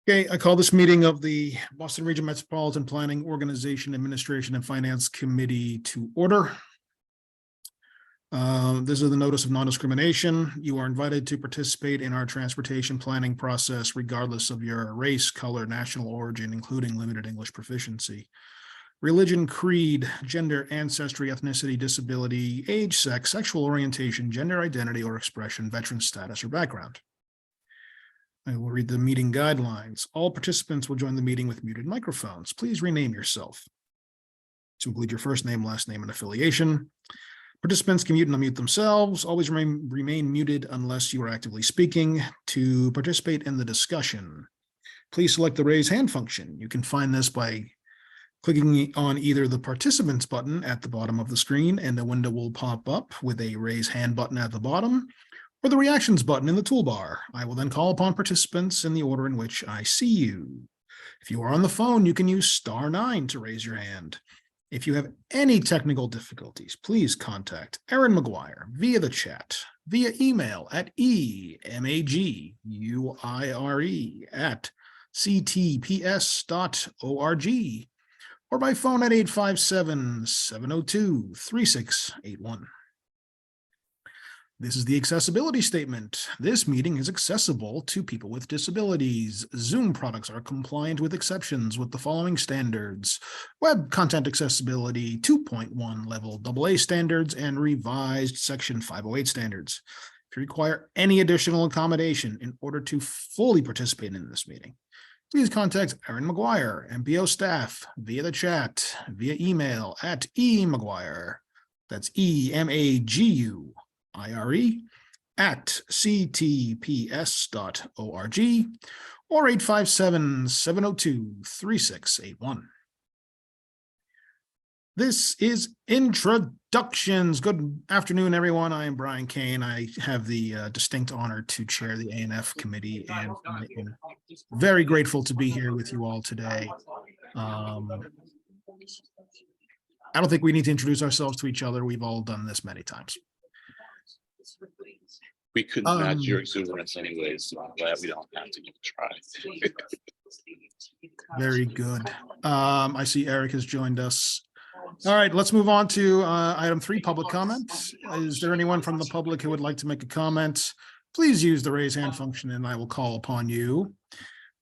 Okay, I call this meeting of the Boston Region Metropolitan Planning Organization Administration and Finance Committee to order. This is the notice of non-discrimination. You are invited to participate in our transportation planning process regardless of your race, color, national origin, including limited English proficiency, religion, creed, gender, ancestry, ethnicity, disability, age, sex, sexual orientation, gender identity or expression, veteran status or background. I will read the meeting guidelines. All participants will join the meeting with muted microphones. Please rename yourself. To include your first name, last name, and affiliation. Participants can mute and unmute themselves. Always remain muted unless you are actively speaking. To participate in the discussion, please select the raise hand function. You can find this by clicking on either the participants button at the bottom of the screen, and a window will pop up with a raise hand button at the bottom, or the reactions button in the toolbar. I will then call upon participants in the order in which I see you. If you are on the phone, you can use *9 to raise your hand. If you have any technical difficulties, please contact Erin McGuire via the chat, via email at emagguire@ctps.org, or by phone at 857-702-3681. This is the accessibility statement. This meeting is accessible to people with disabilities. Zoom products are compliant with exceptions with the following standards: Web Content Accessibility 2.1 Level AA standards and revised Section 508 standards. If you require any additional accommodation in order to fully participate in this meeting, please contact Erin McGuire, MPO staff, via the chat, via email at emagguire, that's EMAGUIRE, at ctps.org, or 857-702-3681. This is introductions. Good afternoon, everyone. I am Brian Kane. I have the distinct honor to chair the A&F committee, and I am very grateful to be here with you all today. I don't think we need to introduce ourselves to each other. We've all done this many times. We couldn't match your exuberance anyways, so I'm glad we don't have to give it a try. Very good. I see Eric has joined us. All right, let's move on to item 3, public comment. Is there anyone from the public who would like to make a comment? Please use the raise hand function and I will call upon you.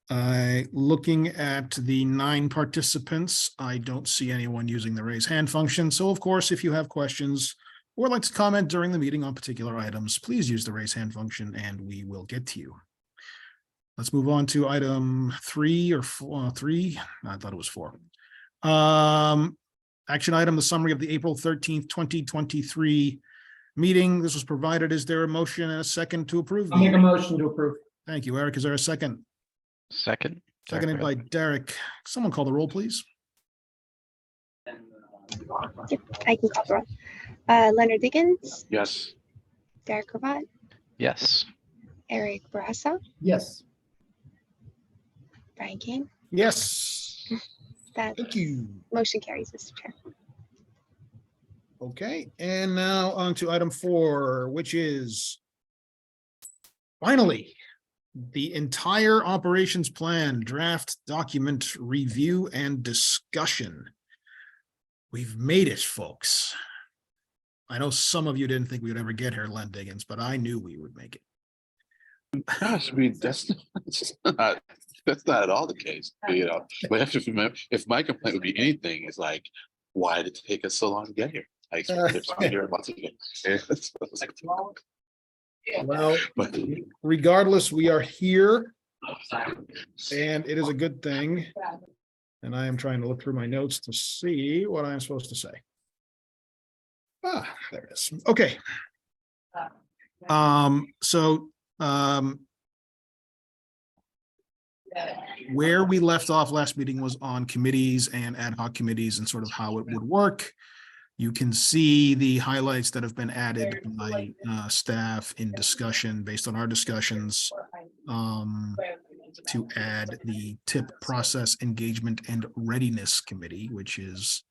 Looking at the 9 participants, I don't see anyone using the raise hand function. So of course, if you have questions or would like to comment during the meeting on particular items, please use the raise hand function and we will get to you. Let's move on to item 3 or 4, 3. I thought it was 4. Action item, the summary of the April 13th, 2023 meeting. This was provided. Is there a motion and a second to approve? I'll make a motion to approve. Thank you, Eric. Is there a second? Second. Seconded by Derek. Someone call the roll, please. I can call the roll. Leonard Diggins, Yes. Derek Ravat, Yes. Eric Barrasso, Yes. Brian Kane. Yes. That Thank you. motion carries, Mr. Chair. Okay, and now on to item 4, which is finally the entire operations plan draft document review and discussion. We've made it, folks. I know some of you didn't think we would ever get here, Len Diggins, but I knew we would make it. Gosh, I mean, that's not at all the case. You know, but have to remember, if my complaint would be anything, it's like, why did it take us so long to get here? I expected to be here months ago. Well, But regardless, we are here, and it is a good thing. And I am trying to look through my notes to see what I'm supposed to say. Ah, there it is. Okay. Where we left off last meeting was on committees and ad hoc committees and sort of how it would work. You can see the highlights that have been added by staff in discussion based on our discussions to add the TIP Process Engagement and Readiness Committee, which is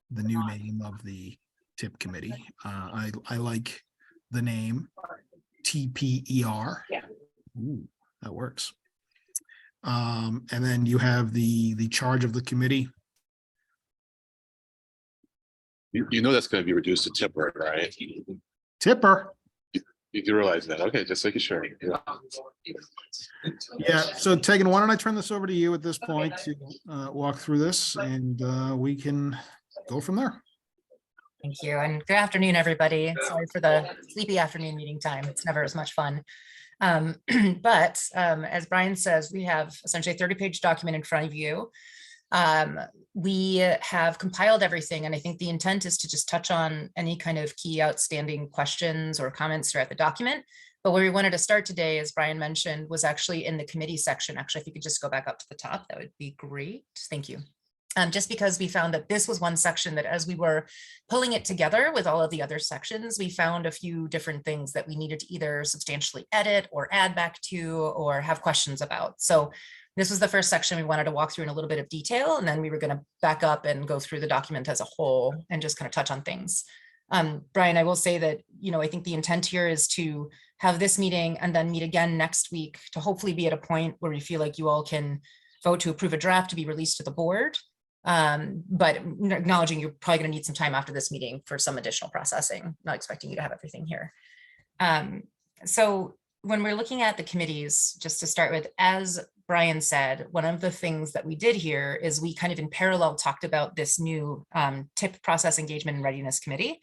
the new name of the TIP committee. I like the name TPER. Ooh, that works. And then you have the charge of the committee. You know that's going to be reduced to tipper, right? Tipper. You do realize that. Okay, just making sure. Yeah. Yeah, so Tegan, why don't I turn this over to you at this point to walk through this, and we can go from there. Thank you, and good afternoon, everybody. Sorry for the sleepy afternoon meeting time. It's never as much fun. But as Brian says, we have essentially a 30-page document in front of you. We have compiled everything, and I think the intent is to just touch on any kind of key outstanding questions or comments throughout the document. But where we wanted to start today, as Brian mentioned, was actually in the committee section. Actually, if you could just go back up to the top, that would be great. Thank you. Just because we found that this was one section that as we were pulling it together with all of the other sections, we found a few different things that we needed to either substantially edit or add back to or have questions about. So this was the first section we wanted to walk through in a little bit of detail, and then we were going to back up and go through the document as a whole and just kind of touch on things. Brian, I will say that, I think the intent here is to have this meeting and then meet again next week to hopefully be at a point where we feel like you all can vote to approve a draft to be released to the board. But acknowledging you're probably going to need some time after this meeting for some additional processing, not expecting you to have everything here. So when we're looking at the committees, just to start with, as Brian said, one of the things that we did here is we kind of in parallel talked about this new TIP process engagement and readiness committee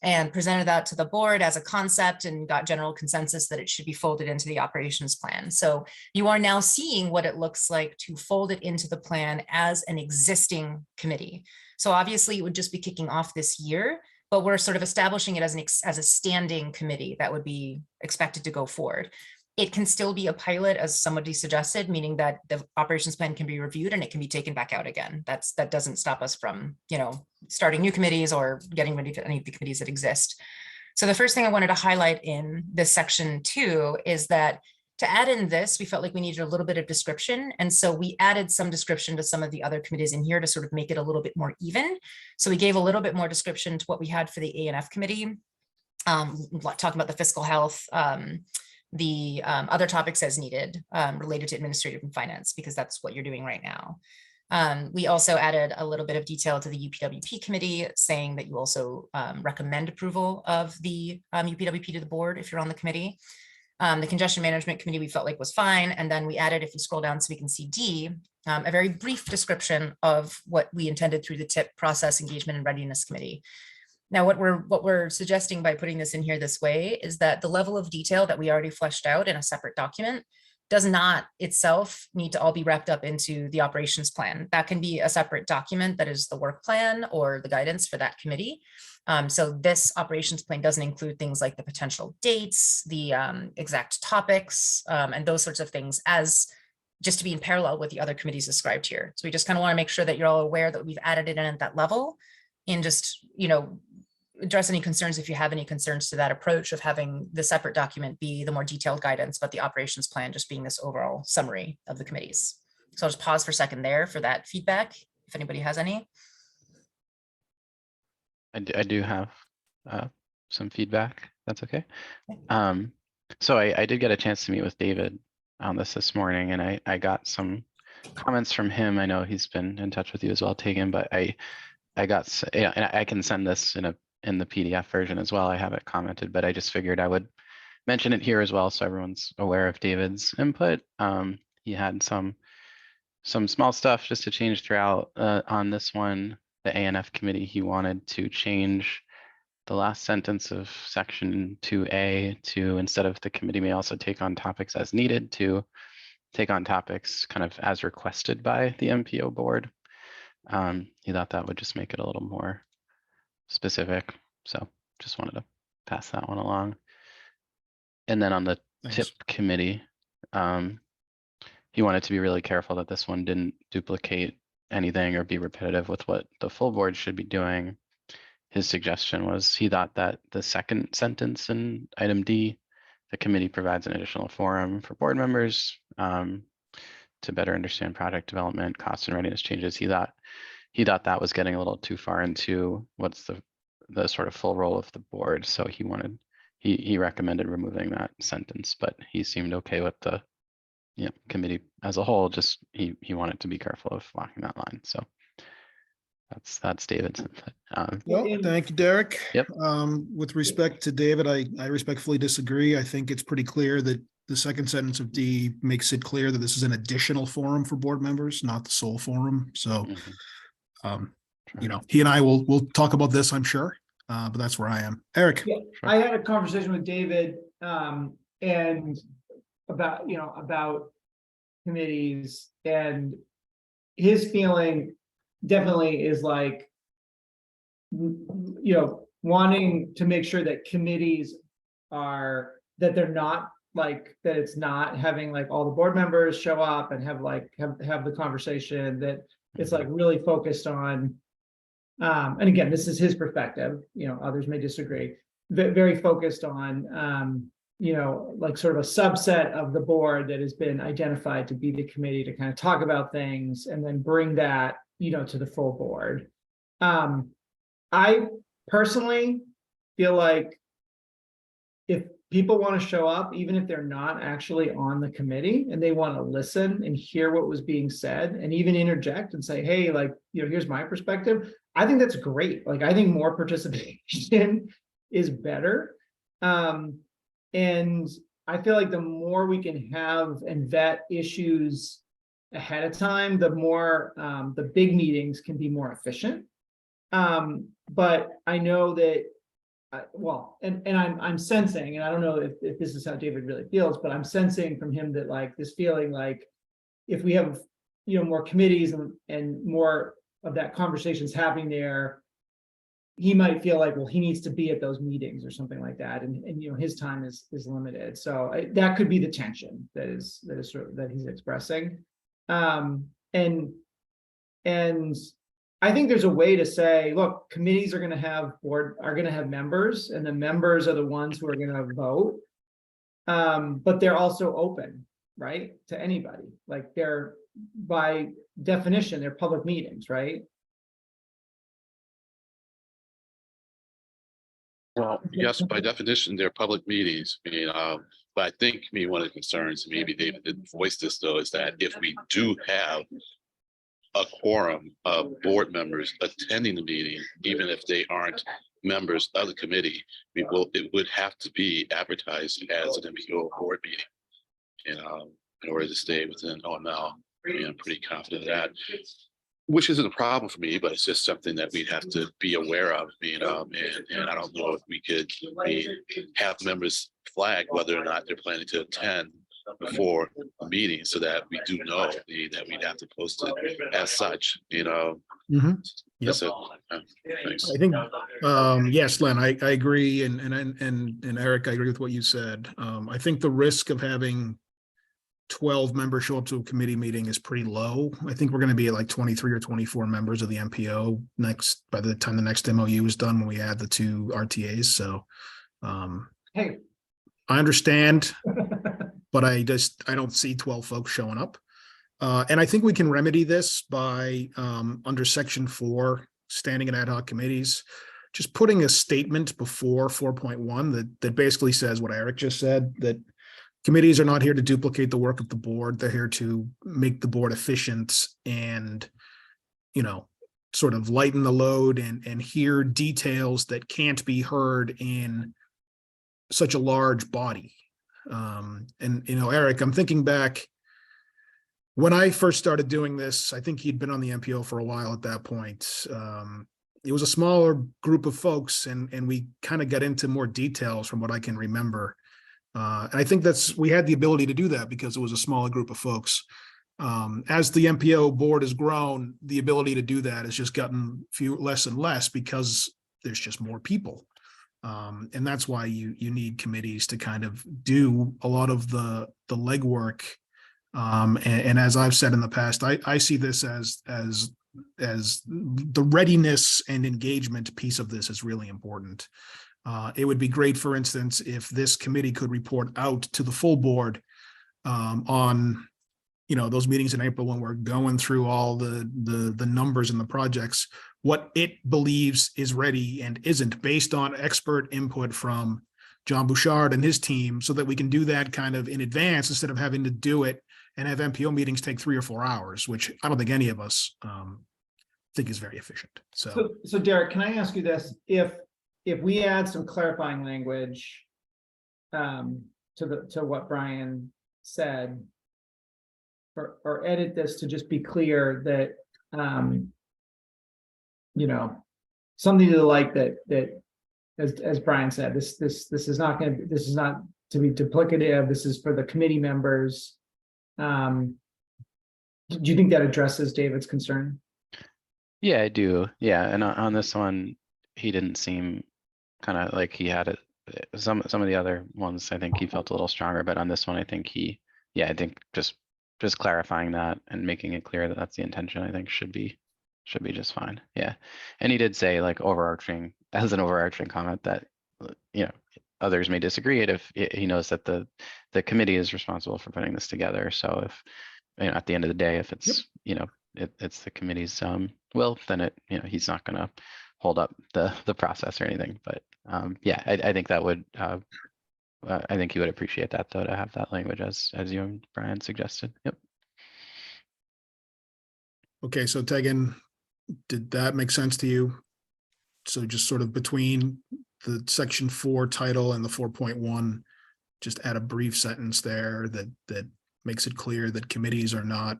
and presented that to the board as a concept and got general consensus that it should be folded into the operations plan. So you are now seeing what it looks like to fold it into the plan as an existing committee. So obviously it would just be kicking off this year, but we're sort of establishing it as a standing committee that would be expected to go forward. It can still be a pilot, as somebody suggested, meaning that the operations plan can be reviewed and it can be taken back out again. That doesn't stop us from, starting new committees or getting rid of any of the committees that exist. So the first thing I wanted to highlight in this section 2 is that to add in this, we felt like we needed a little bit of description. And so we added some description to some of the other committees in here to sort of make it a little bit more even. So we gave a little bit more description to what we had for the A&F committee, talking about the fiscal health, the other topics as needed related to administrative and finance, because that's what you're doing right now. We also added a little bit of detail to the UPWP committee, saying that you also recommend approval of the UPWP to the board if you're on the committee. The congestion management committee we felt like was fine. And then we added, if you scroll down so we can see D, a very brief description of what we intended through the TIP process engagement and readiness committee. Now, what we're suggesting by putting this in here this way is that the level of detail that we already fleshed out in a separate document does not itself need to all be wrapped up into the operations plan. That can be a separate document that is the work plan or the guidance for that committee. So this operations plan doesn't include things like the potential dates, the exact topics, and those sorts of things, as just to be in parallel with the other committees described here. So we just kind of want to make sure that you're all aware that we've added it in at that level, and just, address any concerns if you have any concerns to that approach of having the separate document be the more detailed guidance, but the operations plan just being this overall summary of the committees. So I'll just pause for a second there for that feedback, if anybody has any. I do have some feedback. That's okay. So I did get a chance to meet with David on this morning, and I got some comments from him. I know he's been in touch with you as well, Tegan, but I got, and I can send this in the PDF version as well. I have it commented, but I just figured I would mention it here as well, so everyone's aware of David's input. He had some small stuff just to change throughout on this one. The A&F committee, he wanted to change the last sentence of section 2A to, instead of the committee may also take on topics as needed, to take on topics kind of as requested by the MPO board. He thought that would just make it a little more specific. So just wanted to pass that one along. And then on the TIP committee, he wanted to be really careful that this one didn't duplicate anything or be repetitive with what the full board should be doing. His suggestion was, he thought that the second sentence in item D, the committee provides an additional forum for board members to better understand project development, cost and readiness changes. He thought that was getting a little too far into what's the sort of full role of the board. So he recommended removing that sentence, but he seemed okay with the committee as a whole, just he wanted to be careful of walking that line. So that's David's input. Well, thank you, Derek. Yep. With respect to David, I respectfully disagree. I think it's pretty clear that the second sentence of D makes it clear that this is an additional forum for board members, not the sole forum. So, you know, he and I will talk about this, I'm sure, but that's where I am. Eric. Yeah, I had a conversation with David, and about committees, and his feeling definitely is like, wanting to make sure that committees are, that they're not like, that it's not having like all the board members show up and have the conversation, that it's like really focused on, and again, this is his perspective, others may disagree, very focused on, like sort of a subset of the board that has been identified to be the committee to kind of talk about things and then bring that, to the full board. I personally feel like if people want to show up, even if they're not actually on the committee and they want to listen and hear what was being said and even interject and say, hey, like, here's my perspective. I think that's great. Like, I think more participation is better. And I feel like the more we can have and vet issues ahead of time, the more the big meetings can be more efficient. But I know that, I'm sensing, and I don't know if this is how David really feels, but I'm sensing from him that like this feeling like if we have, more committees and more of that conversations happening there, he might feel like, well, he needs to be at those meetings or something like that. And his time is limited. So that could be the tension that is sort of that he's expressing. And I think there's a way to say, look, committees are going to have members, and the members are the ones who are going to vote. But they're also open, right, to anybody. Like, they're, by definition, they're public meetings, right? Well, yes, by definition, they're public meetings. But I think one of the concerns, maybe David didn't voice this though, is that if we do have a quorum of board members attending the meeting, even if they aren't members of the committee, it would have to be advertised as an MPO board meeting, in order to stay within OML. I'm pretty confident of that. Which isn't a problem for me, but it's just something that we'd have to be aware of, and I don't know if we could have members flag whether or not they're planning to attend before a meeting, so that we do know that we'd have to post it as such, Mhm. Yep. That's it. Thanks. I think, yes, Len, I agree. And Eric, I agree with what you said. I think the risk of having 12 members show up to a committee meeting is pretty low. I think we're going to be at like 23 or 24 members of the MPO by the time the next MOU is done, when we add the 2 RTAs. So Hey. I understand, but I don't see 12 folks showing up. And I think we can remedy this by under section 4, standing and ad hoc committees, just putting a statement before 4.1 that basically says what Eric just said, that committees are not here to duplicate the work of the board. They're here to make the board efficient and, sort of lighten the load and hear details that can't be heard in such a large body. Eric, I'm thinking back when I first started doing this. I think he'd been on the MPO for a while at that point. It was a smaller group of folks, and we kind of got into more details from what I can remember. And I think we had the ability to do that because it was a smaller group of folks. As the MPO board has grown, the ability to do that has just gotten less and less because there's just more people. And that's why you need committees to kind of do a lot of the legwork. And as I've said in the past, I see this as the readiness and engagement piece of this is really important. It would be great, for instance, if this committee could report out to the full board on, those meetings in April when we're going through all the numbers and the projects, what it believes is ready and isn't, based on expert input from John Bouchard and his team, so that we can do that kind of in advance instead of having to do it and have MPO meetings take 3 or 4 hours, which I don't think any of us think is very efficient. So So Derek, can I ask you this? If we add some clarifying language to what Brian said, or edit this to just be clear that something to the like that as Brian said, this is not to be duplicative. This is for the committee members. Do you think that addresses David's concern? Yeah, I do. Yeah, and on this one, he didn't seem kind of like he had it. Some of the other ones, I think he felt a little stronger, but on this one, I think I think just clarifying that and making it clear that that's the intention, I think should be just fine. Yeah, and he did say like as an overarching comment that others may disagree if he knows that the committee is responsible for putting this together. So if at the end of the day, if it's it's the committee's will, then he's not going to hold up the process or anything. But I think that would I think he would appreciate that, though, to have that language as you and Brian suggested. Yep. okay, so Tegan, did that make sense to you? So just sort of between the section 4 title and the 4.1, just add a brief sentence there that makes it clear that committees are not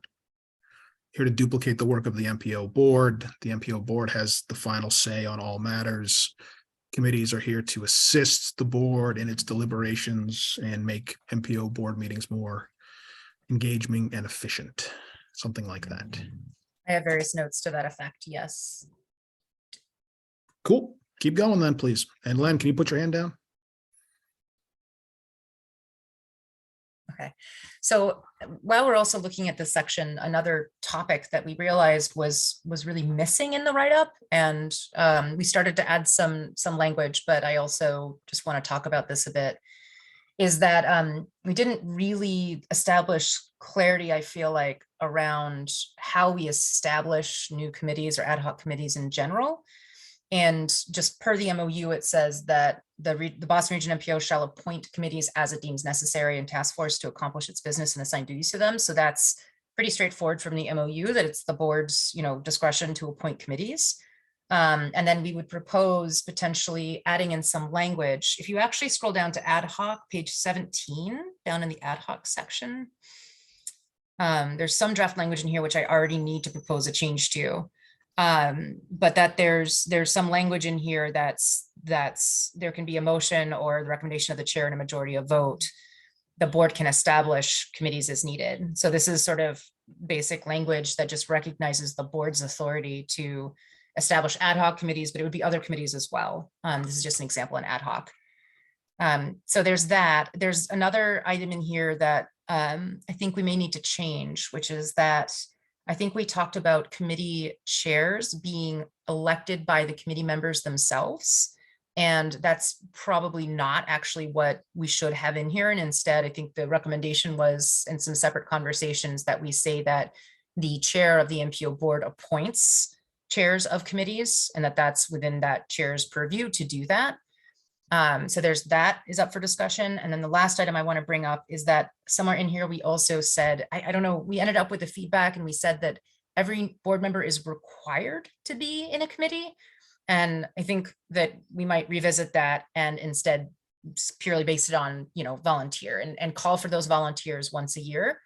here to duplicate the work of the MPO board. The MPO board has the final say on all matters. Committees are here to assist the board in its deliberations and make MPO board meetings more engaging and efficient, something like that. I have various notes to that effect. Yes. Cool. Keep going then, please. And Len, can you put your hand down? Okay, so while we're also looking at this section, another topic that we realized was really missing in the write-up, and we started to add some language, but I also just want to talk about this a bit, is that we didn't really establish clarity, I feel like, around how we establish new committees or ad hoc committees in general. And just per the MOU, it says that the Boston Region MPO shall appoint committees as it deems necessary and task force to accomplish its business and assign duties to them. So that's pretty straightforward from the MOU, that it's the board's discretion to appoint committees. And then we would propose potentially adding in some language. If you actually scroll down to ad hoc, page 17, down in the ad hoc section, there's some draft language in here which I already need to propose a change to. But that there's some language in here that's there can be a motion or the recommendation of the chair and a majority of vote. The board can establish committees as needed. So this is sort of basic language that just recognizes the board's authority to establish ad hoc committees, but it would be other committees as well. This is just an example in ad hoc. So there's that. There's another item in here that I think we may need to change, which is that I think we talked about committee chairs being elected by the committee members themselves. And that's probably not actually what we should have in here. And instead, I think the recommendation was in some separate conversations that we say that the chair of the MPO board appoints chairs of committees and that's within that chair's purview to do that. So that is up for discussion. And then the last item I want to bring up is that somewhere in here, we also said, I don't know, we ended up with the feedback and we said that every board member is required to be in a committee. And I think that we might revisit that and instead purely base it on, volunteer and call for those volunteers once a year,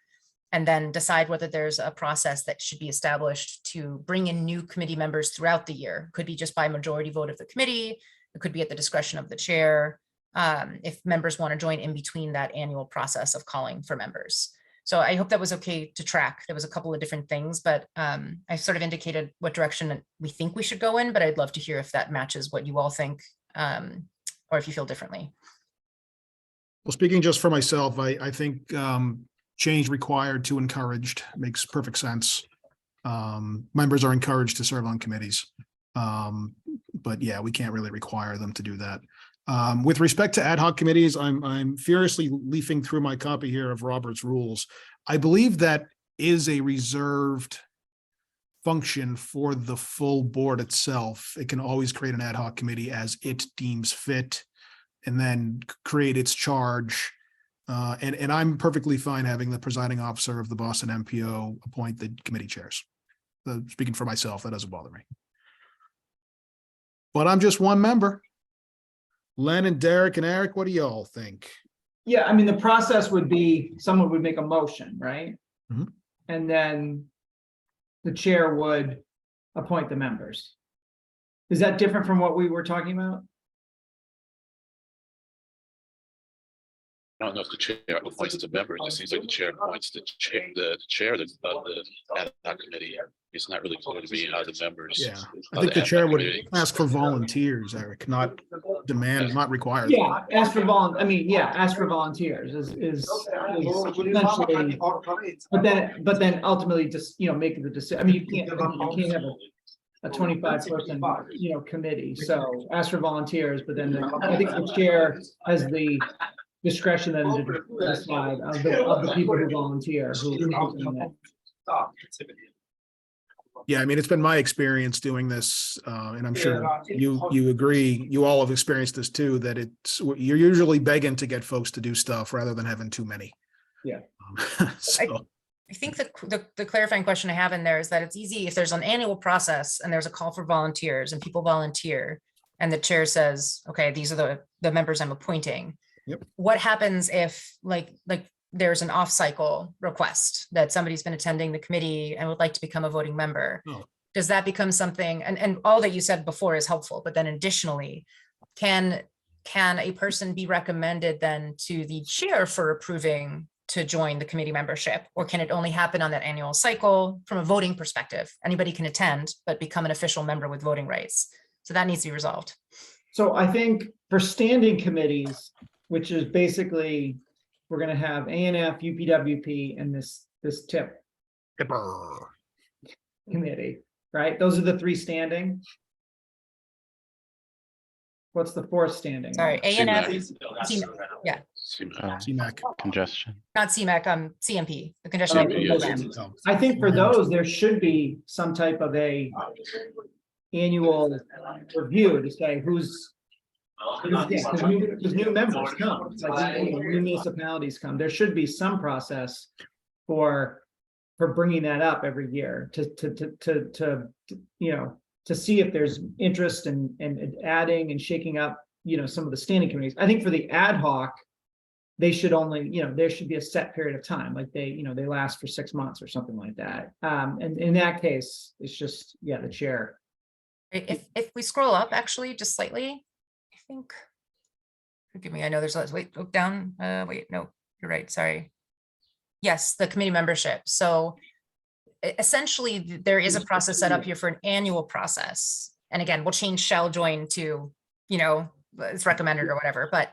and then decide whether there's a process that should be established to bring in new committee members throughout the year. Could be just by majority vote of the committee. It could be at the discretion of the chair, if members want to join in between that annual process of calling for members. So I hope that was okay to track. There was a couple of different things, but I sort of indicated what direction we think we should go in, but I'd love to hear if that matches what you all think, or if you feel differently. Well, speaking just for myself, I think change required to encouraged makes perfect sense. Members are encouraged to serve on committees. But yeah, we can't really require them to do that. With respect to ad hoc committees, I'm furiously leafing through my copy here of Robert's rules. I believe that is a reserved function for the full board itself. It can always create an ad hoc committee as it deems fit and then create its charge And I'm perfectly fine having the presiding officer of the Boston MPO appoint the committee chairs. Speaking for myself, that doesn't bother me. But I'm just one member. Len and Derek and Eric, what do y'all think? Yeah, I mean, the process would be, someone would make a motion, right? Mhm. And then the chair would appoint the members. Is that different from what we were talking about? I don't know if the chair appoints the member. It just seems like the chair appoints the chair of the ad hoc committee. It's not really clear to me how the members. Yeah, I how think the ad chair hoc would committee- ask for volunteers, Eric, not demand, not require. Yeah, ask for ask for volunteers is essentially, but then ultimately just, make the decision. I mean, you can't have a 25 person, committee. So ask for volunteers, but then I think the chair has the discretion then to decide of the people who volunteer. Yeah, I mean, it's been my experience doing this, and I'm sure you agree, you all have experienced this too, that you're usually begging to get folks to do stuff rather than having too many. Yeah. So, I think the clarifying question I have in there is that it's easy if there's an annual process and there's a call for volunteers and people volunteer and the chair says, okay, these are the members I'm appointing. Yep. What happens if like there's an off-cycle request that somebody's been attending the committee and would like to become a voting member? Oh. Does that become something, and all that you said before is helpful, but then additionally, can a person be recommended then to the chair for approving to join the committee membership? Or can it only happen on that annual cycle from a voting perspective? Anybody can attend, but become an official member with voting rights. So that needs to be resolved. So I think for standing committees, which is basically, we're gonna have ANF, UPWP, and this TIP committee, right? Those are the three standing. What's the fourth standing? Sorry, ANF, CMAC. Congestion. not CMAC, CMP, the congestion CMP, management yes. program. I think for those, there should be some type of a annual review to say who's. Because new members come, like, new municipalities come. There should be some process for bringing that up every year to see if there's interest in adding and shaking up, some of the standing committees. I think for the ad hoc, they should only, there should be a set period of time, like they last for 6 months or something like that. And in that case, it's just, the chair. If we scroll up actually just slightly, I think, forgive me, I know there's a, wait, look down, wait, no, you're right, sorry. Yes, the committee membership. So essentially, there is a process set up here for an annual process. And again, we'll change shall join to, it's recommended or whatever, but,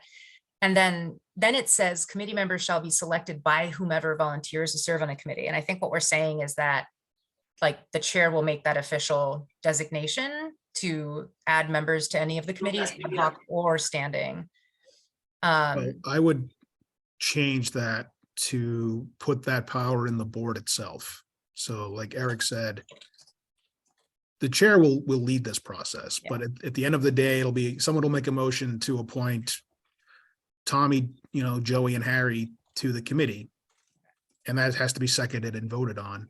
and then it says committee members shall be selected by whomever volunteers to serve on a committee. And I think what we're saying is that like the chair will make that official designation to add members to any of the committees, ad hoc or standing. I would change that to put that power in the board itself. So like Eric said, the chair will lead this process, but at the end of the day, it'll be, someone will make a motion to appoint Tommy, Joey and Harry to the committee. And that has to be seconded and voted on.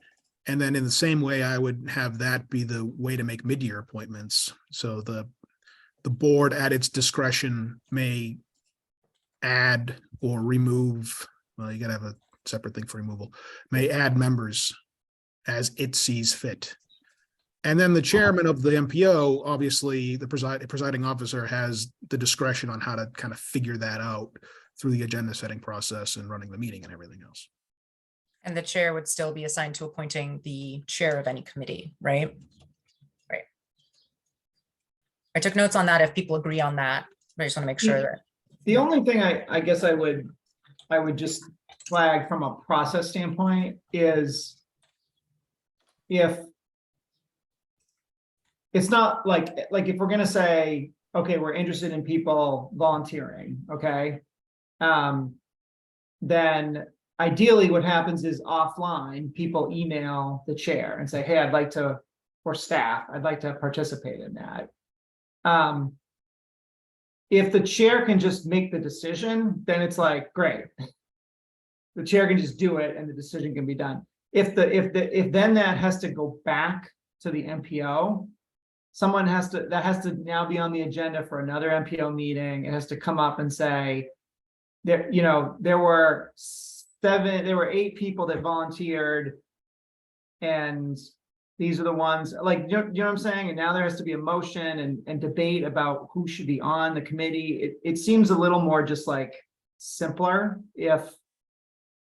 And then in the same way, I would have that be the way to make mid-year appointments. So the board at its discretion may add or remove, well, you gotta have a separate thing for removal, may add members as it sees fit. And then the chairman of the MPO, obviously the presiding officer has the discretion on how to kind of figure that out through the agenda setting process and running the meeting and everything else. And the chair would still be assigned to appointing the chair of any committee, right? Right. I took notes on that if people agree on that. I just want to make sure that. The only thing I guess I would just flag from a process standpoint is if it's not like if we're gonna say, okay, we're interested in people volunteering, okay? Then ideally what happens is offline, people email the chair and say, hey, I'd like to, or staff, I'd like to participate in that. If the chair can just make the decision, then it's like, great, the chair can just do it and the decision can be done. If then that has to go back to the MPO, that has to now be on the agenda for another MPO meeting. It has to come up and say, there, you know, there were 8 people that volunteered. And these are the ones, like, you know what I'm saying? And now there has to be a motion and debate about who should be on the committee. It seems a little more just like simpler if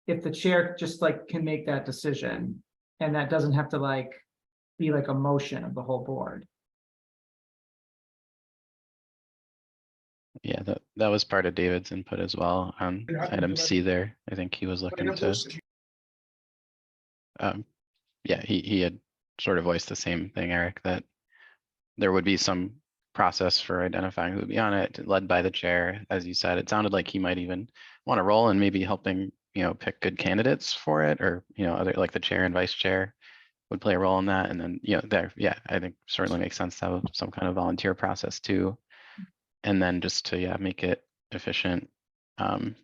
the chair just like can make that decision. And that doesn't have to like be like a motion of the whole board. Yeah, that was part of David's input as well on item C there. I think he was looking to. Yeah, he had sort of voiced the same thing, Eric, that there would be some process for identifying who would be on it, led by the chair. As you said, it sounded like he might even want to roll and maybe helping, you know, pick good candidates for it, or, you know, other, like the chair and vice chair would play a role in that. And then, you know, there, yeah, I think certainly makes sense to have some kind of volunteer process too. And then just to, yeah, make it efficient. And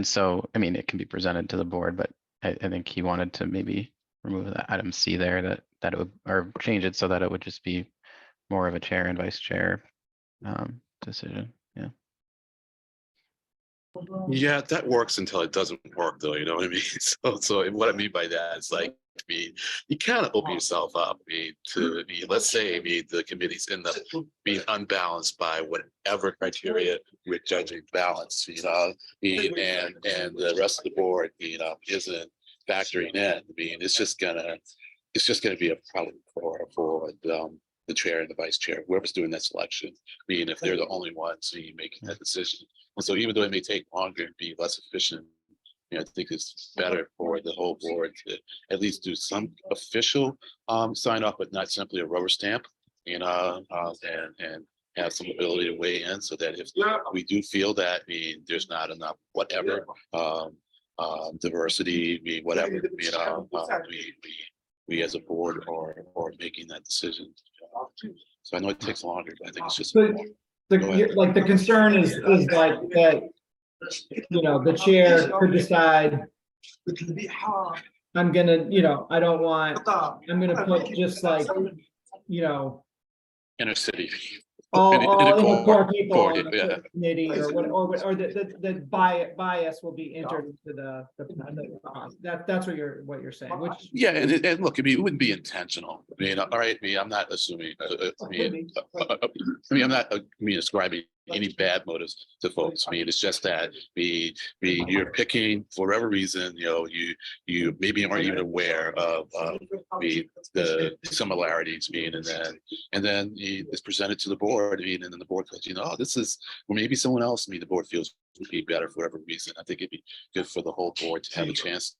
so, I mean, it can be presented to the board, but I think he wanted to maybe remove that item C there, that it would, or change it so that it would just be more of a chair and vice chair decision. Yeah. Yeah, that works until it doesn't work, though. You know what I mean? So what I mean by that is like, I mean, you kind of open yourself up. Let's say, the committees end up being unbalanced by whatever criteria we're judging balance. You know, and the rest of the board, you know, isn't factoring in. I mean, it's just gonna be a problem for the chair and the vice chair, whoever's doing that selection. I mean, if they're the only ones making that decision. And so even though it may take longer and be less efficient, you know, I think it's better for the whole board to at least do some official sign off, but not simply a rubber stamp, you know, and have some ability to weigh in, so that if we do feel that there's not enough whatever diversity, whatever, you know, we as a board are making that decision. So I know it takes longer, but I think it's just. The concern is like that, you know, the chair could decide, I'm gonna, you know, I'm gonna put just like, you know, Inner city. all In a the core core, people core, on the yeah. committee or the bias will be entered into the that's what you're saying, which. Yeah, and look, I mean, it wouldn't be intentional. I mean, all right, I'm not assuming, I'm not ascribing any bad motives to folks. I mean, it's just that you're picking for whatever reason, you know, you maybe aren't even aware of the similarities, and then it's presented to the board, and then the board goes, you know, oh, this is, or maybe someone else, the board feels would be better for whatever reason. I think it'd be good for the whole board to have a chance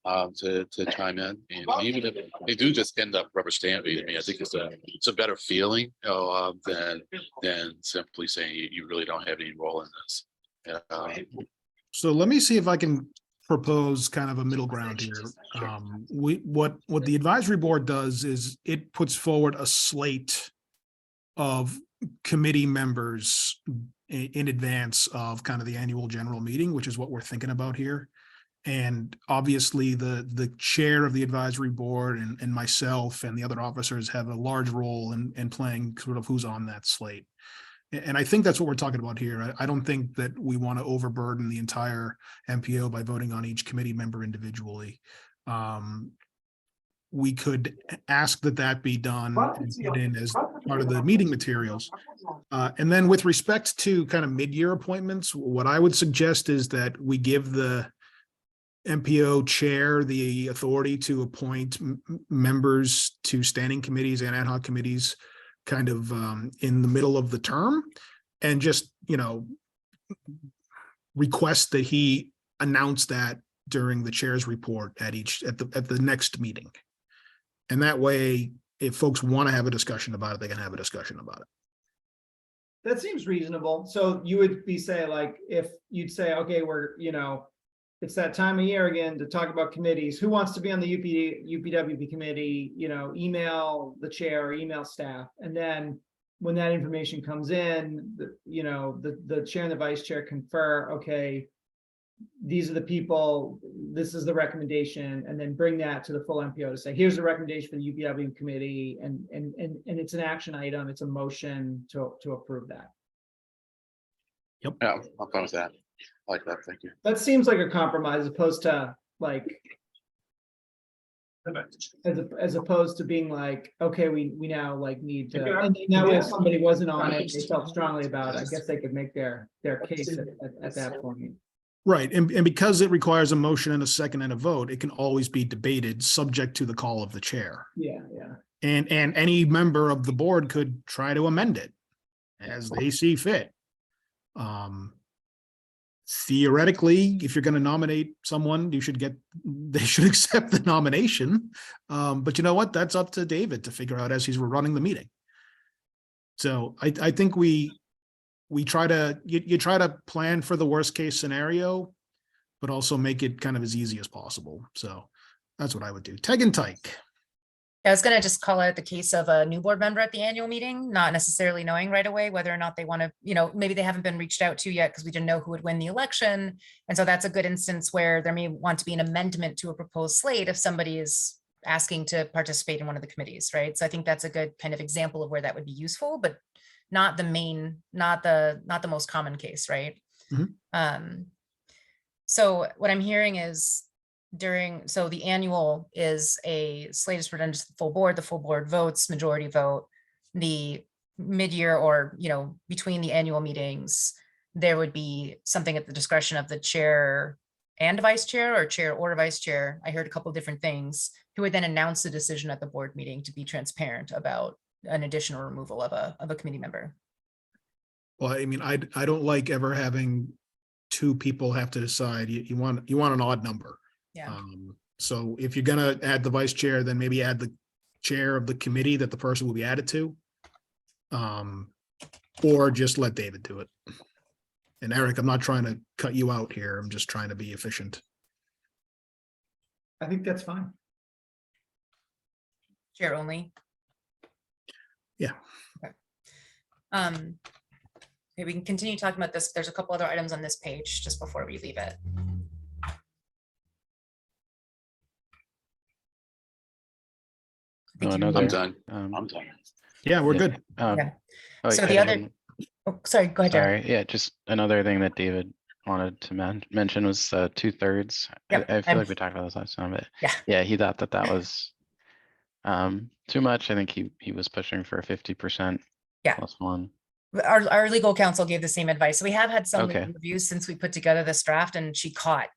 to chime in, and even if they do just end up rubber stamping, I mean, I think it's a better feeling, you know, than simply saying you really don't have any role in this. So let me see if I can propose kind of a middle ground here. What the advisory board does is it puts forward a slate of committee members in advance of kind of the annual general meeting, which is what we're thinking about here. And obviously the chair of the advisory board and myself and the other officers have a large role in playing sort of who's on that slate. And I think that's what we're talking about here. I don't think that we want to overburden the entire MPO by voting on each committee member individually. We could ask that be done and put in as part of the meeting materials. And then with respect to kind of mid-year appointments, what I would suggest is that we give the MPO chair the authority to appoint members to standing committees and ad hoc committees kind of in the middle of the term, and just, you know, request that he announce that during the chair's report at the next meeting. And that way, if folks want to have a discussion about it, they can have a discussion about it. That seems reasonable. So you would be say, like, if you'd say, okay, we're, you know, it's that time of year again to talk about committees. Who wants to be on the UPWP committee? You know, email the chair or email staff. And then when that information comes in, the chair and the vice chair confer, okay, these are the people, this is the recommendation, and then bring that to the full MPO to say, here's the recommendation for the UPW committee, and it's an action item, it's a motion to approve that. Yeah, I'll come with that. I like that, thank you. That seems like a compromise as opposed to like, as opposed to being like, okay, we now like need to, and now if somebody wasn't on it, they felt strongly about it, I guess they could make their case at that point. Right, and because it requires a motion and a second and a vote, it can always be debated, subject to the call of the chair. Yeah, yeah. And any member of the board could try to amend it as they see fit. Theoretically, if you're going to nominate someone, they should accept the nomination. But you know what? That's up to David to figure out as he's running the meeting. So I think you try to plan for the worst case scenario, but also make it kind of as easy as possible. So that's what I would do. Tegan Tyke. I was gonna just call out the case of a new board member at the annual meeting, not necessarily knowing right away whether or not they want to, maybe they haven't been reached out to yet because we didn't know who would win the election. And so that's a good instance where there may want to be an amendment to a proposed slate if somebody is asking to participate in one of the committees, right? So I think that's a good kind of example of where that would be useful, but not the main, not the most common case, right? Mhm. So what I'm hearing is so the annual is a slate is presented to the full board votes, majority vote. The mid-year or, between the annual meetings, there would be something at the discretion of the chair and vice chair or vice chair. I heard a couple of different things, who would then announce the decision at the board meeting to be transparent about an additional removal of a committee member. Well, I mean, I don't like ever having two people have to decide. You want an odd number. Yeah. So if you're gonna add the vice chair, then maybe add the chair of the committee that the person will be added to. Or just let David do it. And Eric, I'm not trying to cut you out here. I'm just trying to be efficient. I think that's fine. Chair only. Yeah. Okay. Okay, we can continue talking about this. There's a couple other items on this page just before we leave it. No, you- I'm another, done. um, I'm done. Yeah, we're Yeah. good. Yeah. oh, So I the have other- one- Oh, sorry, go ahead, Derek. Sorry, yeah, just another thing that David wanted to mention was 2/3. Yep, I feel I'm- like we talked about this last time, but Yeah. yeah, he thought that was too much. I think he was pushing for 50%. Yeah. Plus one. Our legal counsel gave the same advice. So we have had some Okay. reviews since we put together this draft, and she caught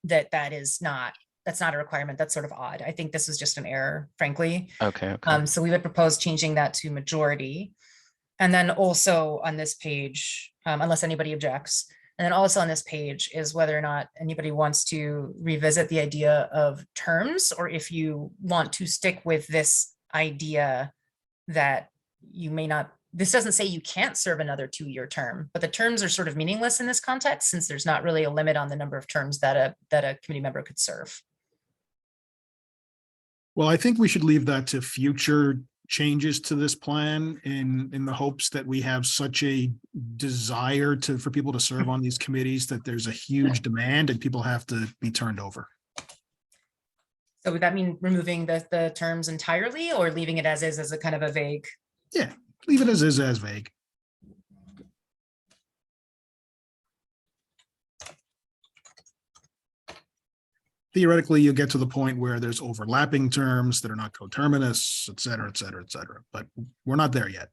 that's not a requirement. That's sort of odd. I think this was just an error, frankly. Okay, okay. So we would propose changing that to majority. And then also on this page, unless anybody objects, and then also on this page is whether or not anybody wants to revisit the idea of terms, or if you want to stick with this idea that you may not, this doesn't say you can't serve another 2-year term, but the terms are sort of meaningless in this context, since there's not really a limit on the number of terms that a committee member could serve. Well, I think we should leave that to future changes to this plan in the hopes that we have such a desire for people to serve on these committees that there's a huge demand and people have to be turned over. So would that mean removing the terms entirely, or leaving it as is as a kind of a vague? Yeah, leave it as is, as vague. Theoretically, you'll get to the point where there's overlapping terms that are not coterminous, et cetera, et cetera, et cetera, but we're not there yet.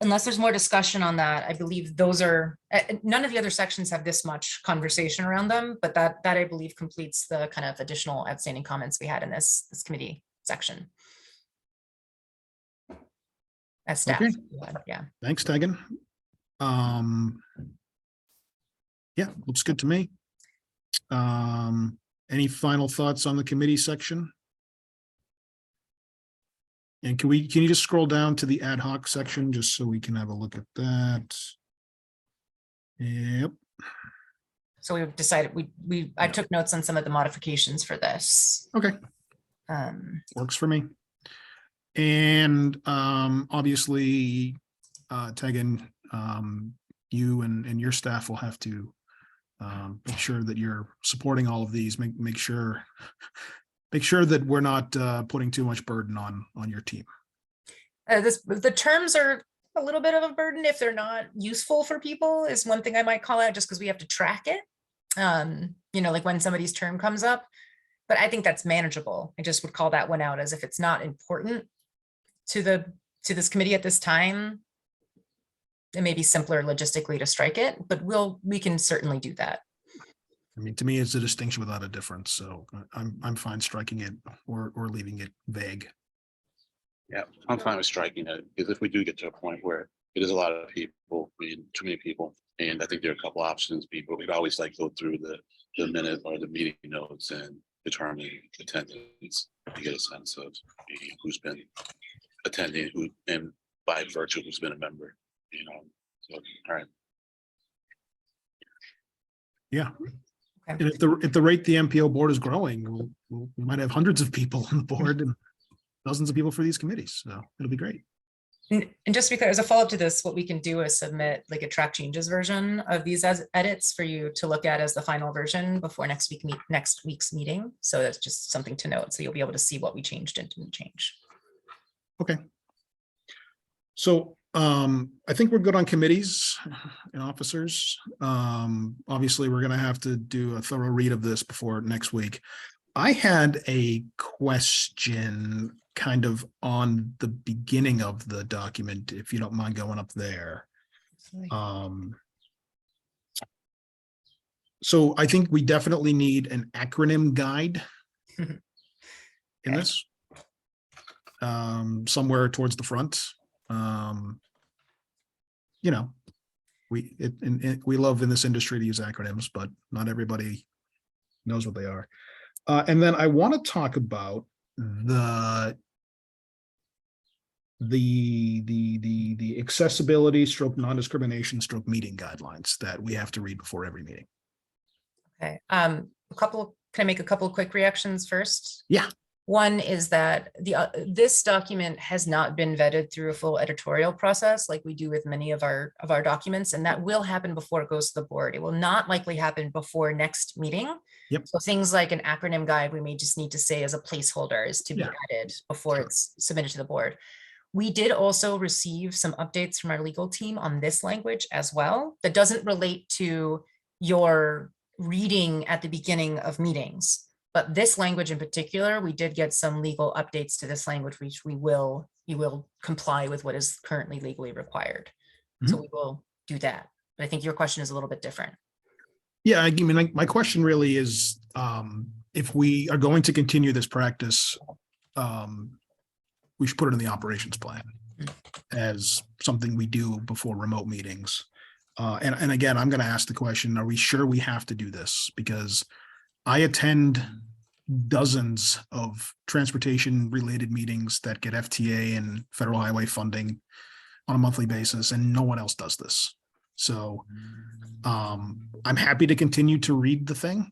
Unless there's more discussion on that, I believe those are, none of the other sections have this much conversation around them, but that I believe completes the kind of additional outstanding comments we had in this committee section. As staff, Okay. yeah. Thanks, Tegan. Yeah, looks good to me. Any final thoughts on the committee section? And can you just scroll down to the ad hoc section just so we can have a look at that? Yep. So we've decided, I took notes on some of the modifications for this. Okay, works for me. And obviously, Tegan, you and your staff will have to make sure that you're supporting all of these, make sure that we're not putting too much burden on your team. The terms are a little bit of a burden if they're not useful for people is one thing I might call out, just because we have to track it. You know, like when somebody's term comes up, but I think that's manageable. I just would call that one out as if it's not important to this committee at this time. It may be simpler logistically to strike it, but we can certainly do that. I mean, to me, it's a distinction without a difference, so I'm fine striking it or leaving it vague. Yeah, I'm fine with striking it, because if we do get to a point where it is a lot of people, I mean, too many people, and I think there are a couple options, people, we'd always like go through the minute or the meeting notes and determine attendance to get a sense of who's been attending, who, and by virtue who's been a member, you know. So, all right. Yeah. Okay. And at the rate the MPO board is growing, we might have hundreds of people on the board and dozens of people for these committees. So it'll be great. And just because as a follow-up to this, what we can do is submit like a track changes version of these as edits for you to look at as the final version before next week's meeting. So that's just something to note. So you'll be able to see what we changed and didn't change. Okay. So I think we're good on committees and officers. Obviously, we're going to have to do a thorough read of this before next week. I had a question kind of on the beginning of the document, if you don't mind going up there. So I think we definitely need an acronym guide in this, somewhere towards the front. You know, we love in this industry to use acronyms, but not everybody knows what they are. And then I want to talk about the accessibility stroke non-discrimination stroke meeting guidelines that we have to read before every meeting. Okay. Can I make a couple of quick reactions first? Yeah. One is that this document has not been vetted through a full editorial process like we do with many of our documents, and that will happen before it goes to the board. It will not likely happen before next meeting. Yep. So things like an acronym guide, we may just need to say as a placeholder is to be added before Sure. it's submitted to the board. We did also receive some updates from our legal team on this language as well. That doesn't relate to your reading at the beginning of meetings. But this language in particular, we did get some legal updates to this language, which you will comply with what is currently legally required. So we will do that. But I think your question is a little bit different. Yeah, I mean, my question really is, if we are going to continue this practice, we should put it in the operations plan as something we do before remote meetings. And again, I'm going to ask the question, are we sure we have to do this? Because I attend dozens of transportation related meetings that get FTA and federal highway funding on a monthly basis, and no one else does this. So I'm happy to continue to read the thing.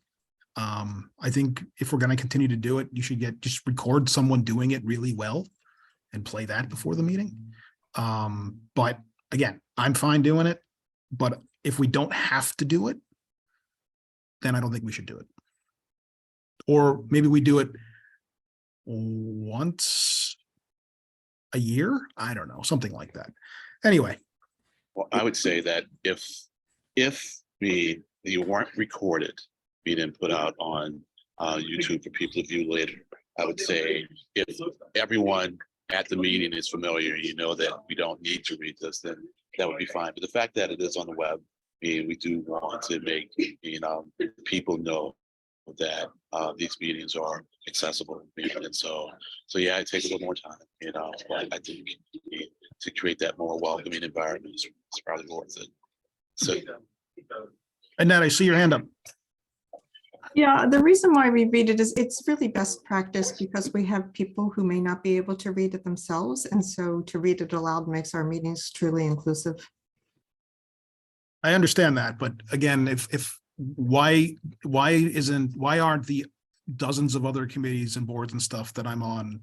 I think if we're going to continue to do it, you should just record someone doing it really well and play that before the meeting. But again, I'm fine doing it. But if we don't have to do it, then I don't think we should do it. Or maybe we do it once a year. I don't know, something like that. Anyway. Well, I would say that if you weren't recorded, be then put out on YouTube for people to view later, I would say if everyone at the meeting is familiar, you know that we don't need to read this, then that would be fine. But the fact that it is on the web, we do want to make people know that these meetings are accessible, and so yeah, it takes a little more time, but I think to create that more welcoming environment is probably worth it. So, Annette, I see your hand up. Yeah, the reason why we read it is it's really best practice because we have people who may not be able to read it themselves. And so to read it aloud makes our meetings truly inclusive. I understand that, but again, why aren't the dozens of other committees and boards and stuff that I'm on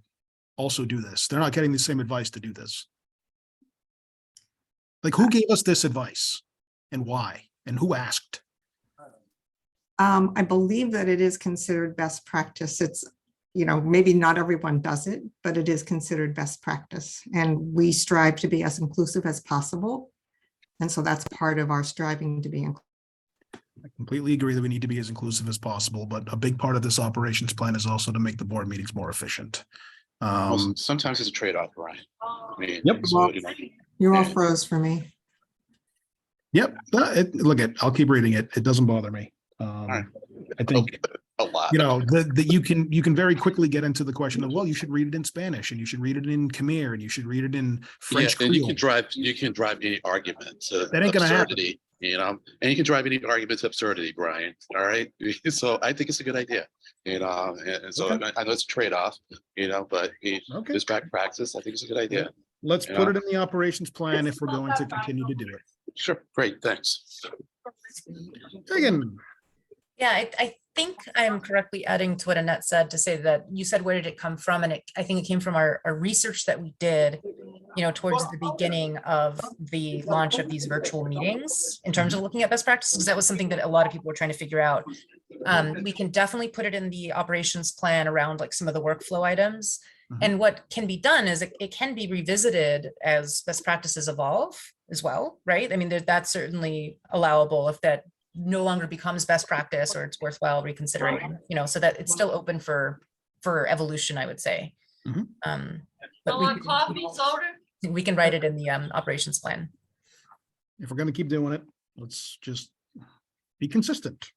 also do this? They're not getting the same advice to do this. Like, who gave us this advice and why? And who asked? I believe that it is considered best practice. It's, maybe not everyone does it, but it is considered best practice. And we strive to be as inclusive as possible. And so that's part of our striving to be inclusive. I completely agree that we need to be as inclusive as possible, but a big part of this operations plan is also to make the board meetings more efficient. Well, sometimes it's a trade-off, Brian. I mean, Yep. so, you know, You all Yeah. froze for me. Yep, look I'll keep reading it. It doesn't bother me. right. I think, A lot. that you can very quickly get into the question of, well, you should read it in Spanish and you should read it in Khmer and you should read it in Yeah, French and you Creole. can drive any argument to That ain't gonna happen. absurdity, and you can drive any argument to absurdity, Brian. All right. So I think it's a good idea. And so Okay. I know it's a trade-off, but Okay, this back practice, I think it's a good idea. let's Yeah. put it in the operations plan if we're going to continue to do it. Sure, great, thanks. Again, Yeah, I think I am correctly adding to what Annette said to say that you said, where did it come from? And I think it came from our research that we did, towards the beginning of the launch of these virtual meetings in terms of looking at best practices, because that was something that a lot of people were trying to figure out. We can definitely put it in the operations plan around like some of the workflow items. Mhm. And what can be done is it can be revisited as best practices evolve as well, right? I mean, that's certainly allowable if that no longer becomes best practice or it's worthwhile reconsidering, so that it's still open for evolution, I would say. Mhm. But we can write it in the operations plan. if we're going to keep doing it, let's just be consistent.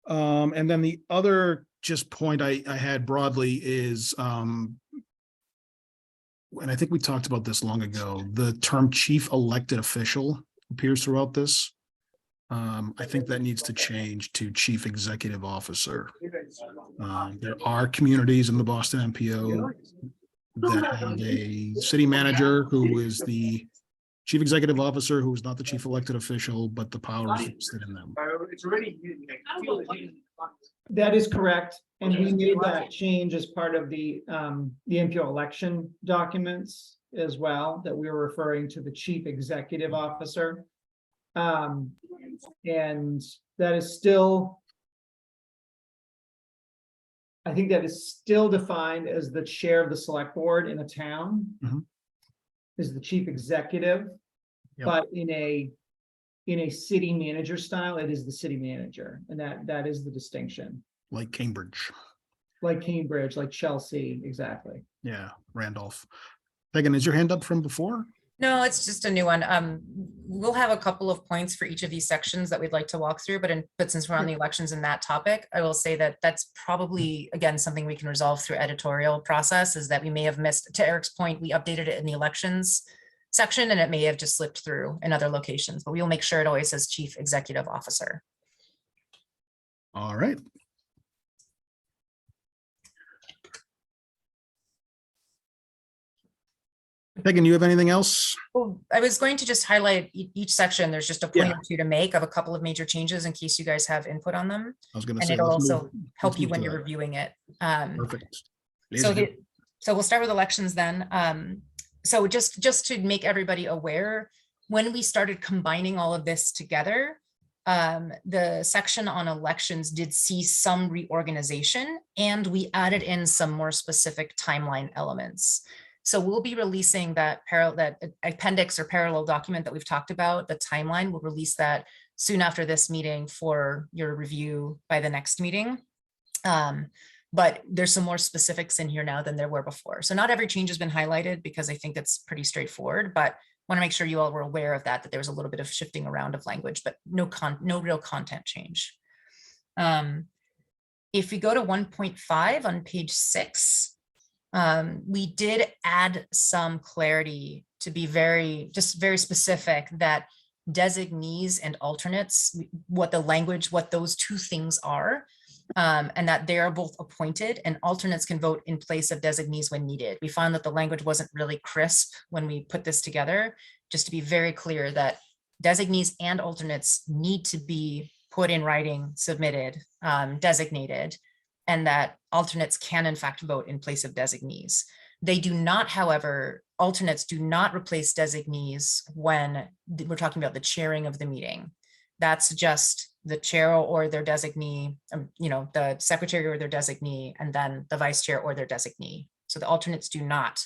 And then the other just point I had broadly is, and I think we talked about this long ago, the term chief elected official appears throughout this. I think that needs to change to chief executive officer. There are communities in the Boston MPO that have a city manager who is the chief executive officer, who is not the chief elected official, but the powers vested in them. That is correct. And we made that change as part of the MPO election documents as well, that we were referring to the chief executive officer. And that is still, I think that is still defined as the chair of the select board in a town. Mhm. Is the chief executive, Yep. but in a city manager style, it is the city manager, and that is the distinction. Like Cambridge. Like Cambridge, like Chelsea, exactly. Yeah, Randolph. Megan, is your hand up from before? No, it's just a new one. We'll have a couple of points for each of these sections that we'd like to walk through, but since we're on the elections and that topic, I will say that that's probably, again, something we can resolve through editorial process, is that we may have missed, to Eric's point, we updated it in the elections section and it may have just slipped through in other locations, but we'll make sure it always says chief executive officer. All right. Megan, you have anything else? Well, I was going to just highlight each section. There's just a point or two to make of a couple of major changes in case you guys have input on them. I was going to And say. it'll let's also move- help let's you move when to you're that. reviewing it. Perfect. So, Ladies and so we'll start with elections then. So just to make everybody aware, when we started combining all of this together, the section on elections did see some reorganization, and we added in some more specific timeline elements. So we'll be releasing that appendix or parallel document that we've talked about, the timeline. We'll release that soon after this meeting for your review by the next meeting. But there's some more specifics in here now than there were before. So not every change has been highlighted because I think it's pretty straightforward, but want to make sure you all were aware of that there was a little bit of shifting around of language, but no real content change. If we go to 1.5 on page 6, we did add some clarity to be very specific that designees and alternates, what those two things are, and that they are both appointed and alternates can vote in place of designees when needed. We found that the language wasn't really crisp when we put this together, just to be very clear that designees and alternates need to be put in writing, submitted, designated, and that alternates can in fact vote in place of designees. They do not, however, alternates do not replace designees when we're talking about the chairing of the meeting. That's just the chair or their designee, the secretary or their designee, and then the vice chair or their designee. So the alternates do not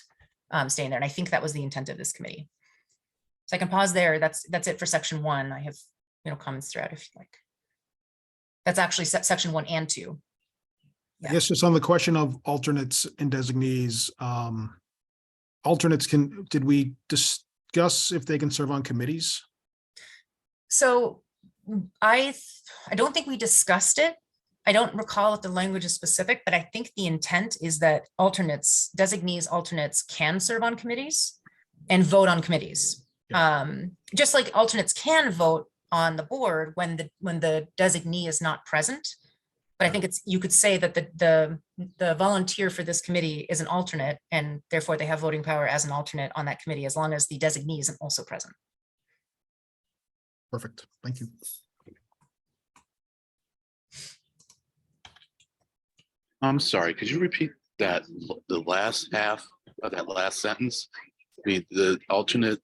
stay in there. And I think that was the intent of this committee. So I can pause there. That's it for section 1. I have, comments throughout if you like. That's actually section 1 and 2. I guess just on the question of alternates and designees, alternates did we discuss if they can serve on committees? So I don't think we discussed it. I don't recall if the language is specific, but I think the intent is that designees, alternates can serve on committees and vote on committees. Just like alternates can vote on the board when the designee is not present. But I think you could say that the volunteer for this committee is an alternate, and therefore they have voting power as an alternate on that committee, as long as the designee isn't also present. Perfect. Thank you. I'm sorry, could you repeat that, the last half of that last sentence? I mean, the alternate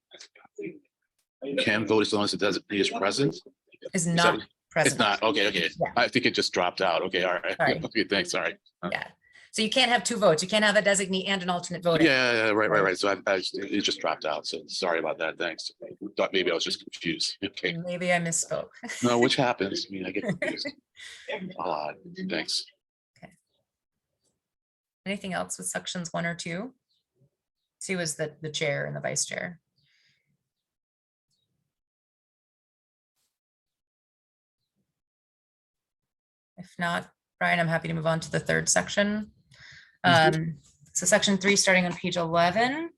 can vote as long as the designee is present? Is that- not present. It's not, okay. Yeah. I think it just dropped out. Okay, all right. Sorry. Okay, thanks, sorry. Yeah. So you can't have 2 votes. You can't have a designee and an alternate voting. Yeah, right. So it just dropped out. So sorry about that. Thanks. Thought maybe I was just confused. Okay. Maybe I misspoke. No, which happens. I mean, I get confused. Odd. Thanks. Anything else with sections 1 or 2? 2 is the chair and the vice chair. If not, Brian, I'm happy to move on to the 3rd section. So section 3, starting on page 11.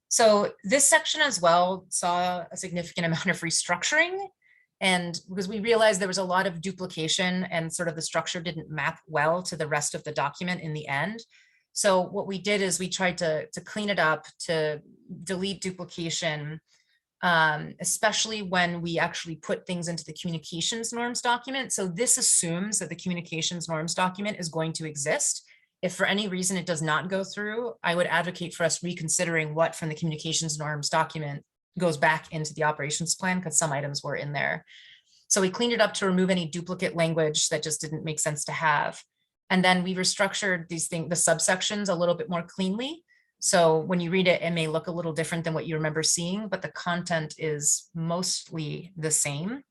So this section as well saw a significant amount of restructuring, and because we realized there was a lot of duplication and sort of the structure didn't map well to the rest of the document in the end. So what we did is we tried to clean it up, to delete duplication, especially when we actually put things into the communications norms document. So this assumes that the communications norms document is going to exist. If for any reason it does not go through, I would advocate for us reconsidering what from the communications norms document goes back into the operations plan, because some items were in there. So we cleaned it up to remove any duplicate language that just didn't make sense to have. And then we restructured the subsections a little bit more cleanly. So when you read it, it may look a little different than what you remember seeing, but the content is mostly the same.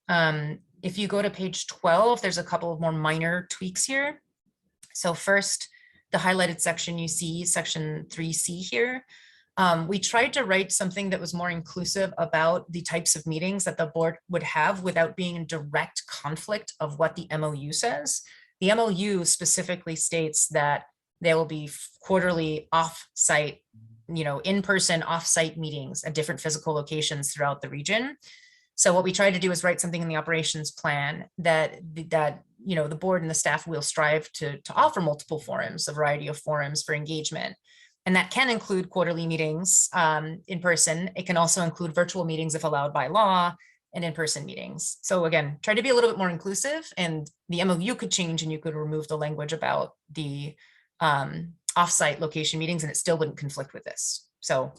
If you go to page 12, there's a couple of more minor tweaks here. So first, the highlighted section you see, section 3C here. We tried to write something that was more inclusive about the types of meetings that the board would have without being in direct conflict of what the MOU says. The MOU specifically states that there will be quarterly off-site, in-person off-site meetings at different physical locations throughout the region. So what we tried to do is write something in the operations plan that the board and the staff will strive to offer multiple forums, a variety of forums for engagement. And that can include quarterly meetings in person. It can also include virtual meetings if allowed by law, and in-person meetings. So again, try to be a little bit more inclusive, and the MOU could change and you could remove the language about the offsite location meetings and it still wouldn't conflict with this. So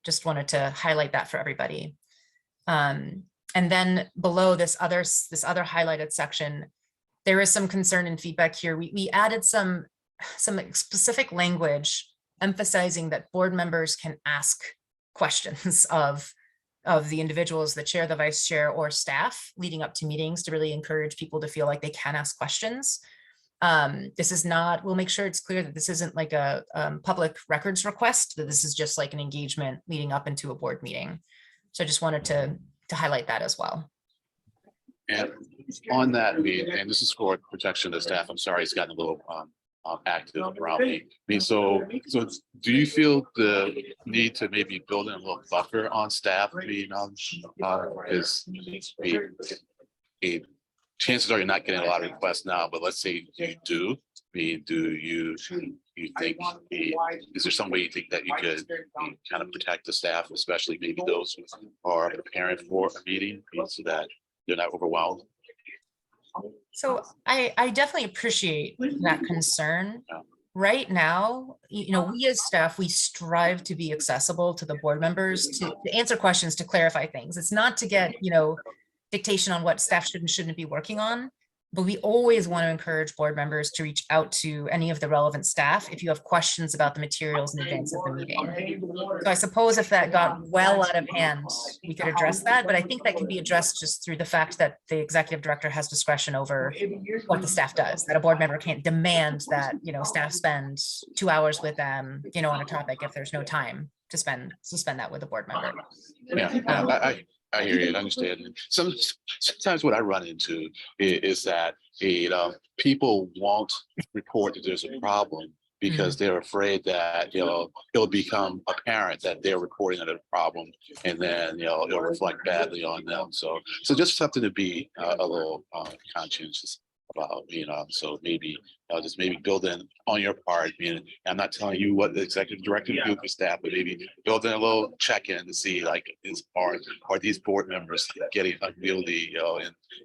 just wanted to highlight that for everybody. And then below this other highlighted section, there is some concern and feedback here. We added some specific language emphasizing that board members can ask questions of the individuals, the chair, the vice chair, or staff leading up to meetings, to really encourage people to feel like they can ask questions. This is not, we'll make sure it's clear that this isn't like a public records request, that this is just like an engagement leading up into a board meeting. So I just wanted to highlight that as well. And on that, and this is for protection of the staff, I'm sorry, it's gotten a little active around me. So do you feel the need to maybe build in a little buffer on staff? Chances are you're not getting a lot of requests now, but let's say you do. Do you think, is there some way you think that you could kind of protect the staff, especially maybe those who are preparing for a meeting, so that they're not overwhelmed? So I definitely appreciate that concern. right now, we as staff, we strive to be accessible to the board members to answer questions, to clarify things. It's not to get, dictation on what staff should and shouldn't be working on. But we always want to encourage board members to reach out to any of the relevant staff if you have questions about the materials in advance of the meeting. So I suppose if that got well out of hand, we could address that, but I think that can be addressed just through the fact that the executive director has discretion over what the staff does, that a board member can't demand that, staff spend 2 hours with them, on a topic if there's no time to spend that with a board member. Yeah, I hear you, I understand. Sometimes what I run into is that, people won't report that there's a problem because they're afraid that, it'll become apparent that they're reporting on a problem, and then, it'll reflect badly on them. So just something to be a little conscientious about, so maybe just maybe build in on your part. I'm not telling you what the executive director to do for staff, but maybe build in a little check-in to see, like, are these board members getting unwieldy,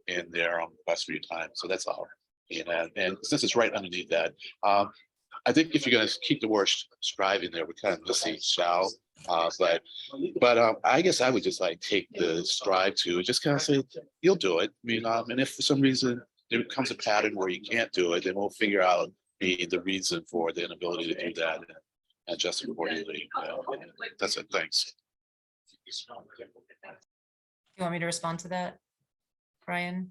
in their request for your time. So that's all. And since it's right underneath that, I think if you're going to keep the word strive in there, we're kind of missing shall. But I guess I would just like take the strive to and just kind of say, you'll do it. And if for some reason there becomes a pattern where you can't do it, then we'll figure out the reason for the inability to do that and adjust accordingly. That's it. Thanks. You want me to respond to that, Brian?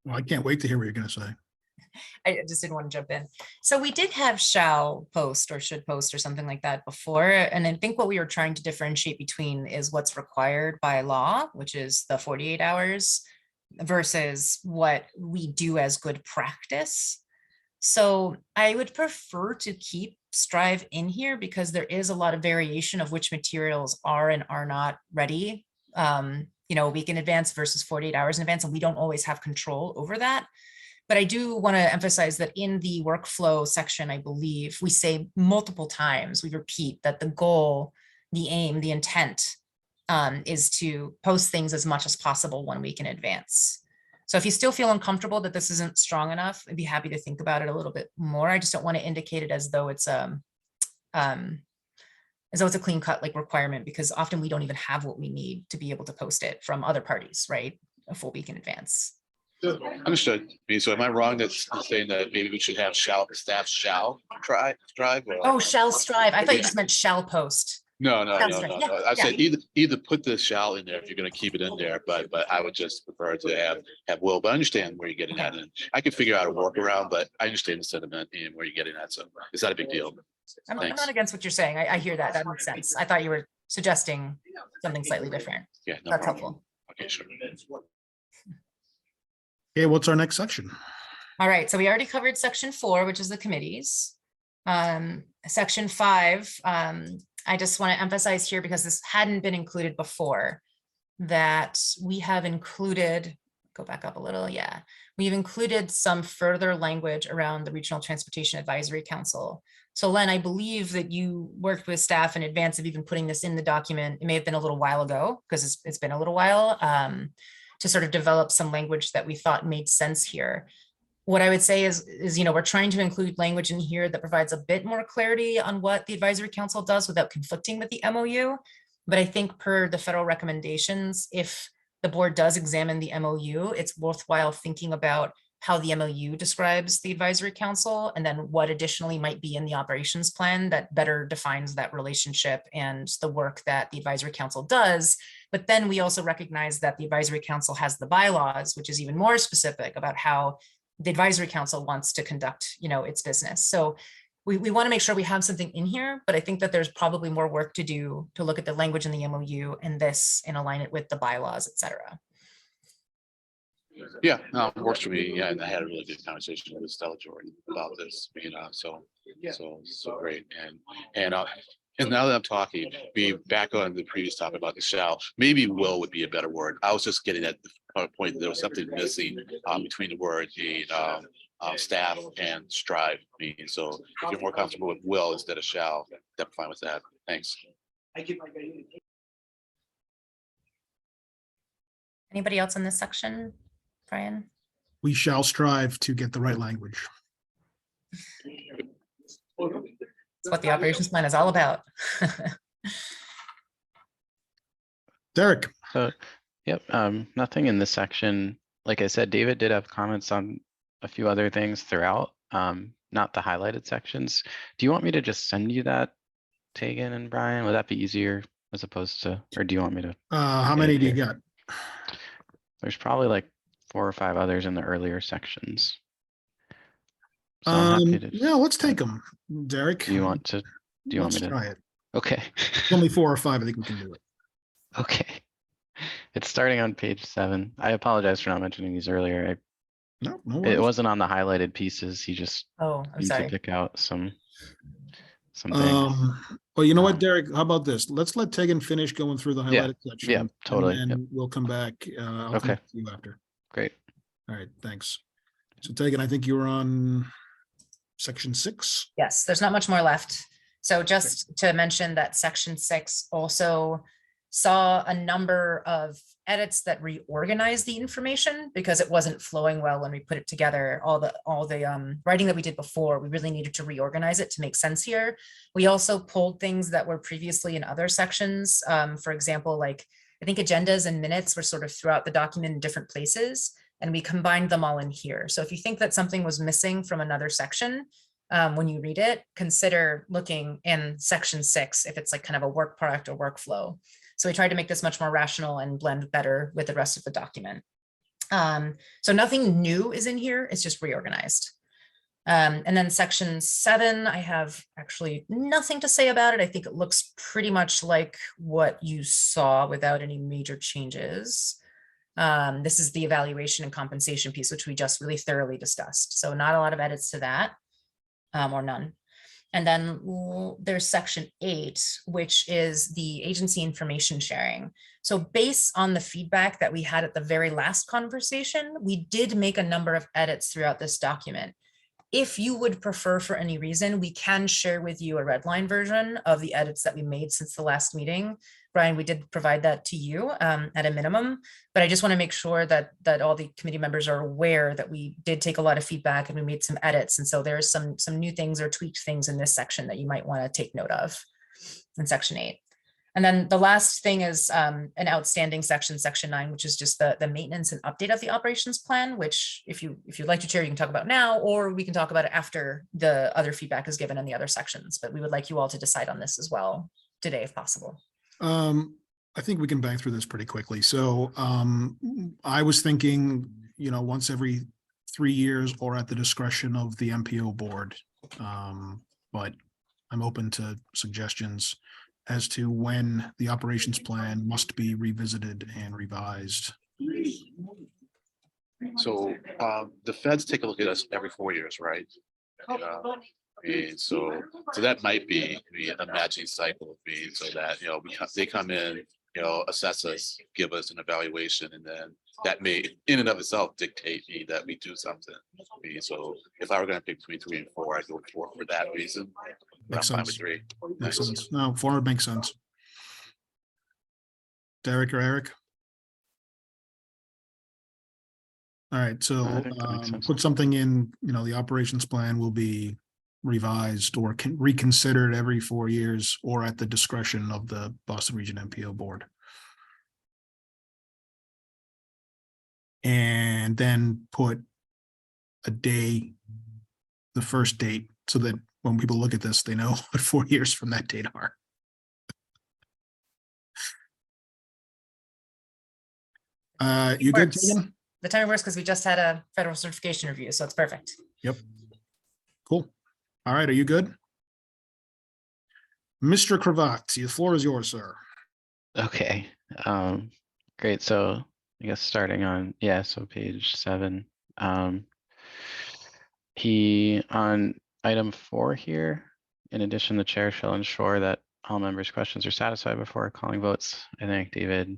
Well, I can't wait to hear what you're going to say. I just didn't want to jump in. So we did have shall post or should post or something like that before. And I think what we were trying to differentiate between is what's required by law, which is the 48 hours, versus what we do as good practice. So I would prefer to keep strive in here because there is a lot of variation of which materials are and are not ready, a week in advance versus 48 hours in advance. And we don't always have control over that. But I do want to emphasize that in the workflow section, I believe we say multiple times, we repeat that the goal, the aim, the intent is to post things as much as possible 1 week in advance. So if you still feel uncomfortable that this isn't strong enough, I'd be happy to think about it a little bit more. I just don't want to indicate it as though it's a clean cut like requirement, because often we don't even have what we need to be able to post it from other parties, right? A full week in advance. Understood. So am I wrong that's saying that maybe we should have staff shall strive? Oh, shall strive. I thought you just meant shall post. No. Yeah, I said either put the shall in there if you're going to keep it in there, but I would just prefer to have will. But I understand where you're getting at, and I can figure out a workaround. But I understand the sentiment and where you're getting at, so it's not a big deal. I'm not against what you're saying. I hear that. That makes sense. I thought you were suggesting something slightly different. Yeah, no That's problem. helpful. Okay, sure. Okay, what's our next section? All right, so we already covered section 4, which is the committees. Section 5, I just want to emphasize here, because this hadn't been included before, that we have included, go back up a little, yeah. We've included some further language around the Regional Transportation Advisory Council. So Len, I believe that you worked with staff in advance of even putting this in the document. It may have been a little while ago, because it's been a little while, to sort of develop some language that we thought made sense here. What I would say is, we're trying to include language in here that provides a bit more clarity on what the advisory council does without conflicting with the MOU. But I think per the federal recommendations, if the board does examine the MOU, it's worthwhile thinking about how the MOU describes the advisory council, and then what additionally might be in the operations plan that better defines that relationship and the work that the advisory council does. But then we also recognize that the advisory council has the bylaws, which is even more specific about how the advisory council wants to conduct, its business. So we want to make sure we have something in here, but I think that there's probably more work to do to look at the language in the MOU and this and align it with the bylaws, et cetera. Yeah, no, it works for me. Yeah, and I had a really good conversation with Stella Jordan about this. So great. And now that I'm talking, be back on the previous topic about the shall. Maybe will would be a better word. I was just getting at the point that there was something missing between the word staff and strive. So if you're more comfortable with will instead of shall, I'm fine with that. Thanks. Anybody else in this section, Brian? We shall strive to get the right language. It's what the operations plan is all about. Derek, So, yep, nothing in this section. Like I said, David did have comments on a few other things throughout, not the highlighted sections. Do you want me to just send you that, Tegan and Brian? Would that be easier as opposed to, or do you want me to? how get many it do you here? got? There's probably like 4 or 5 others in the earlier sections. So I'm happy to. Yeah, let's take them. Derek. Do you want to, do you want Let's me to? try it. Okay. Only 4 or 5. I think we can do it. Okay. It's starting on page 7. I apologize for not mentioning these earlier. No, no It worries. wasn't on the highlighted pieces. He just Oh, I'm needs to sorry. pick out some things. Well, you know what, Um, Derek, how about this? Let's let Tegan finish going through the Yeah, highlighted section. yeah, totally, And yep. then we'll come back. I'll come Okay. back to you after. Great. All right, thanks. So Tegan, I think you were on section 6. Yes, there's not much more left. So just to mention that section 6 also saw a number of edits that reorganized the information because it wasn't flowing well when we put it together. All the writing that we did before, we really needed to reorganize it to make sense here. We also pulled things that were previously in other sections. For example, like I think agendas and minutes were sort of throughout the document in different places, and we combined them all in here. So if you think that something was missing from another section, when you read it, consider looking in section 6 if it's like kind of a work product or workflow. So we tried to make this much more rational and blend better with the rest of the document. So nothing new is in here, it's just reorganized. And then section 7, I have actually nothing to say about it. I think it looks pretty much like what you saw without any major changes. This is the evaluation and compensation piece, which we just really thoroughly discussed. So not a lot of edits to that, or none. And then there's section 8, which is the agency information sharing. So based on the feedback that we had at the very last conversation, we did make a number of edits throughout this document. If you would prefer for any reason, we can share with you a red line version of the edits that we made since the last meeting. Brian, we did provide that to you at a minimum, but I just want to make sure that all the committee members are aware that we did take a lot of feedback and we made some edits. And so there's some new things or tweaked things in this section that you might want to take note of in section 8. And then the last thing is an outstanding section, section 9, which is just the maintenance and update of the operations plan, which if you'd like to chair, you can talk about now, or we can talk about it after the other feedback is given in the other sections. But we would like you all to decide on this as well today, if possible. I think we can bang through this pretty quickly. So I was thinking, once every 3 years or at the discretion of the MPO board. But I'm open to suggestions as to when the operations plan must be revisited and revised. So the feds take a look at us every 4 years, right? And so that might be a matching cycle, so that, they come in, assess us, give us an evaluation, and then that may in and of itself dictate that we do something. So if I were going to pick between 3 and 4, I'd go for that reason. But Makes I'm fine sense. with 3. Makes sense. No, 4 makes sense. Derek or Eric? All right, so I think that makes sense. put something in, the operations plan will be revised or reconsidered every 4 years or at the discretion of the Boston Region MPO board. And then put a day, the first date, so that when people look at this, they know what 4 years from that date are. You good, Works. Tegan? The timing works because we just had a federal certification review, so it's perfect. Yep. Cool. All right, are you good? Mr. Cravatti, the floor is yours, sir. Okay, great. So I guess starting on, so page 7. He, on item 4 here, in addition, the chair shall ensure that all members' questions are satisfied before calling votes. I think David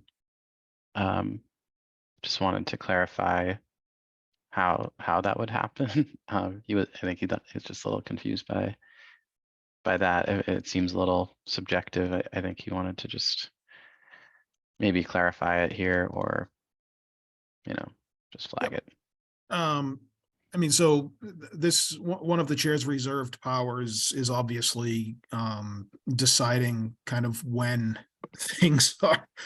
just wanted to clarify how that would happen. I think he was just a little confused by that. It seems a little subjective. I think he wanted to just maybe clarify it here, or just flag it. I mean, so this, one of the chair's reserved powers is obviously deciding kind of when things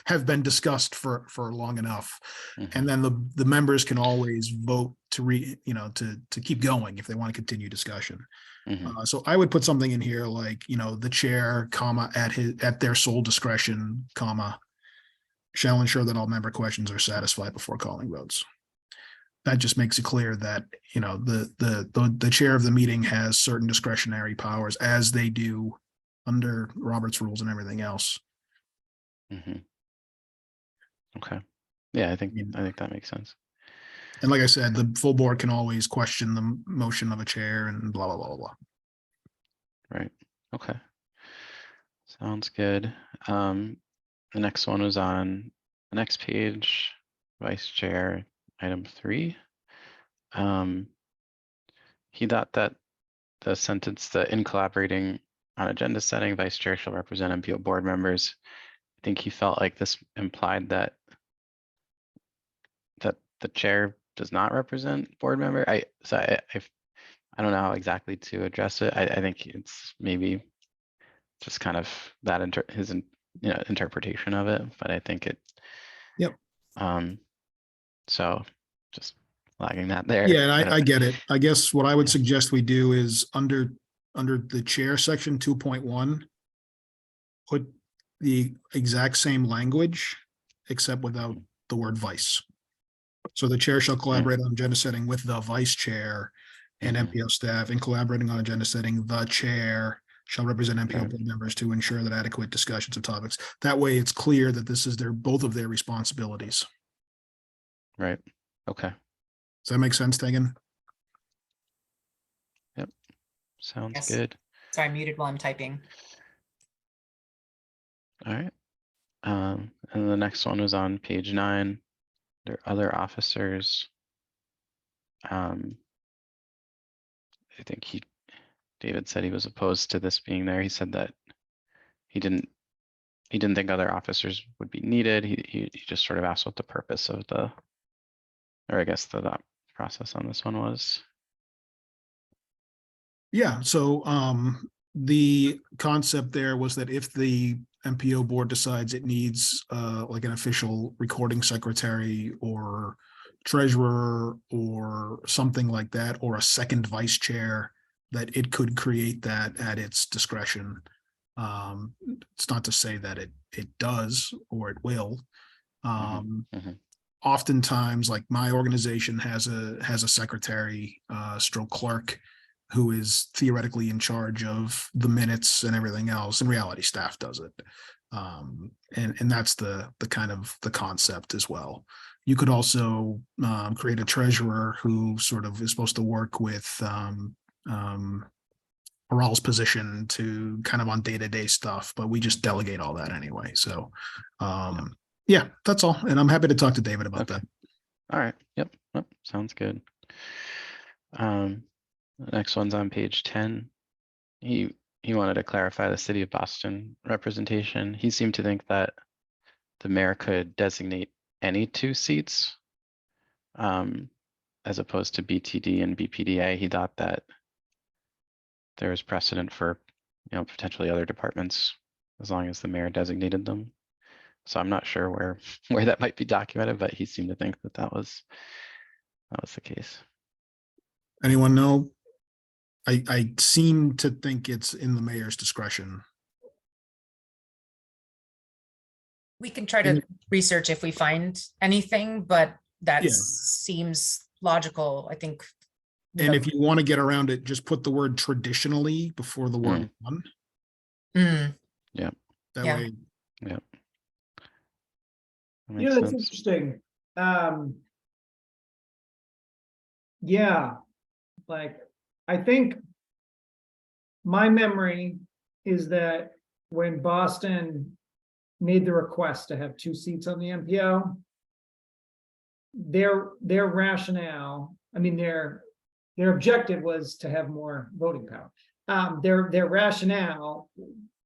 have been discussed for long enough. Mhm. And then the members can always vote to to keep going if they want to continue discussion. Mhm. So I would put something in here like, the chair, comma, at their sole discretion, comma, shall ensure that all member questions are satisfied before calling votes. That just makes it clear that, the chair of the meeting has certain discretionary powers as they do under Robert's rules and everything else. Mhm. Okay. Yeah, I think that makes sense. And like I said, the full board can always question the motion of a chair and blah, blah, blah, blah. Right. Okay. Sounds good. The next one was on the next page, Vice Chair, item 3. He thought that the sentence that in collaborating on agenda setting, Vice Chair shall represent MPO board members. I think he felt like this implied that the chair does not represent board member. I don't know how exactly to address it. I think it's maybe just kind of that his interpretation of it, but I think it. Yep. So just flagging that there. Yeah, and I get it. I guess what I would suggest we do is under the chair section 2.1, put the exact same language, except without the word vice. So the chair shall collaborate on agenda setting with the vice chair and Mhm. MPO staff. In collaborating on agenda setting, the chair shall represent MPO Right. board members to ensure that adequate discussions of topics. That way it's clear that this is both of their responsibilities. Right. Okay. Does that make sense, Tegan? Sounds Yes. good. Sorry, I'm muted while I'm typing. All right. And the next one was on page 9. There are other officers. I think David said he was opposed to this being there. He said that he didn't think other officers would be needed. He just sort of asked what the purpose of or I guess the thought process on this one was. Yeah, so the concept there was that if the MPO board decides it needs like an official recording secretary or treasurer or something like that, or a second vice chair, that it could create that at its discretion. It's not to say that it does or it will. Mhm. Oftentimes, like my organization has a secretary, stroke clerk, who is theoretically in charge of the minutes and everything else. In reality, staff does it. And that's the kind of the concept as well. You could also create a treasurer who sort of is supposed to work with Raul's position to kind of on day-to-day stuff, but we just delegate all that anyway. So yeah, that's all. And I'm happy to talk to David about Okay. that. All right. Yep. Sounds good. The next one's on page 10. He wanted to clarify the city of Boston representation. He seemed to think that the mayor could designate any 2 seats as opposed to BTD and BPDA. He thought that there was precedent for, potentially other departments as long as the mayor designated them. So I'm not sure where that might be documented, but he seemed to think that was the case. Anyone know? I seem to think it's in the mayor's discretion. We can try to research if we find anything, but that Yeah. seems logical, I think. And if you want to get around it, just put the word traditionally before the word one. Yeah. That Yeah. way. That Yeah, makes that's sense. interesting. Yeah, like, I think my memory is that when Boston made the request to have 2 seats on the MPO, their rationale, I mean, their objective was to have more voting power. Their rationale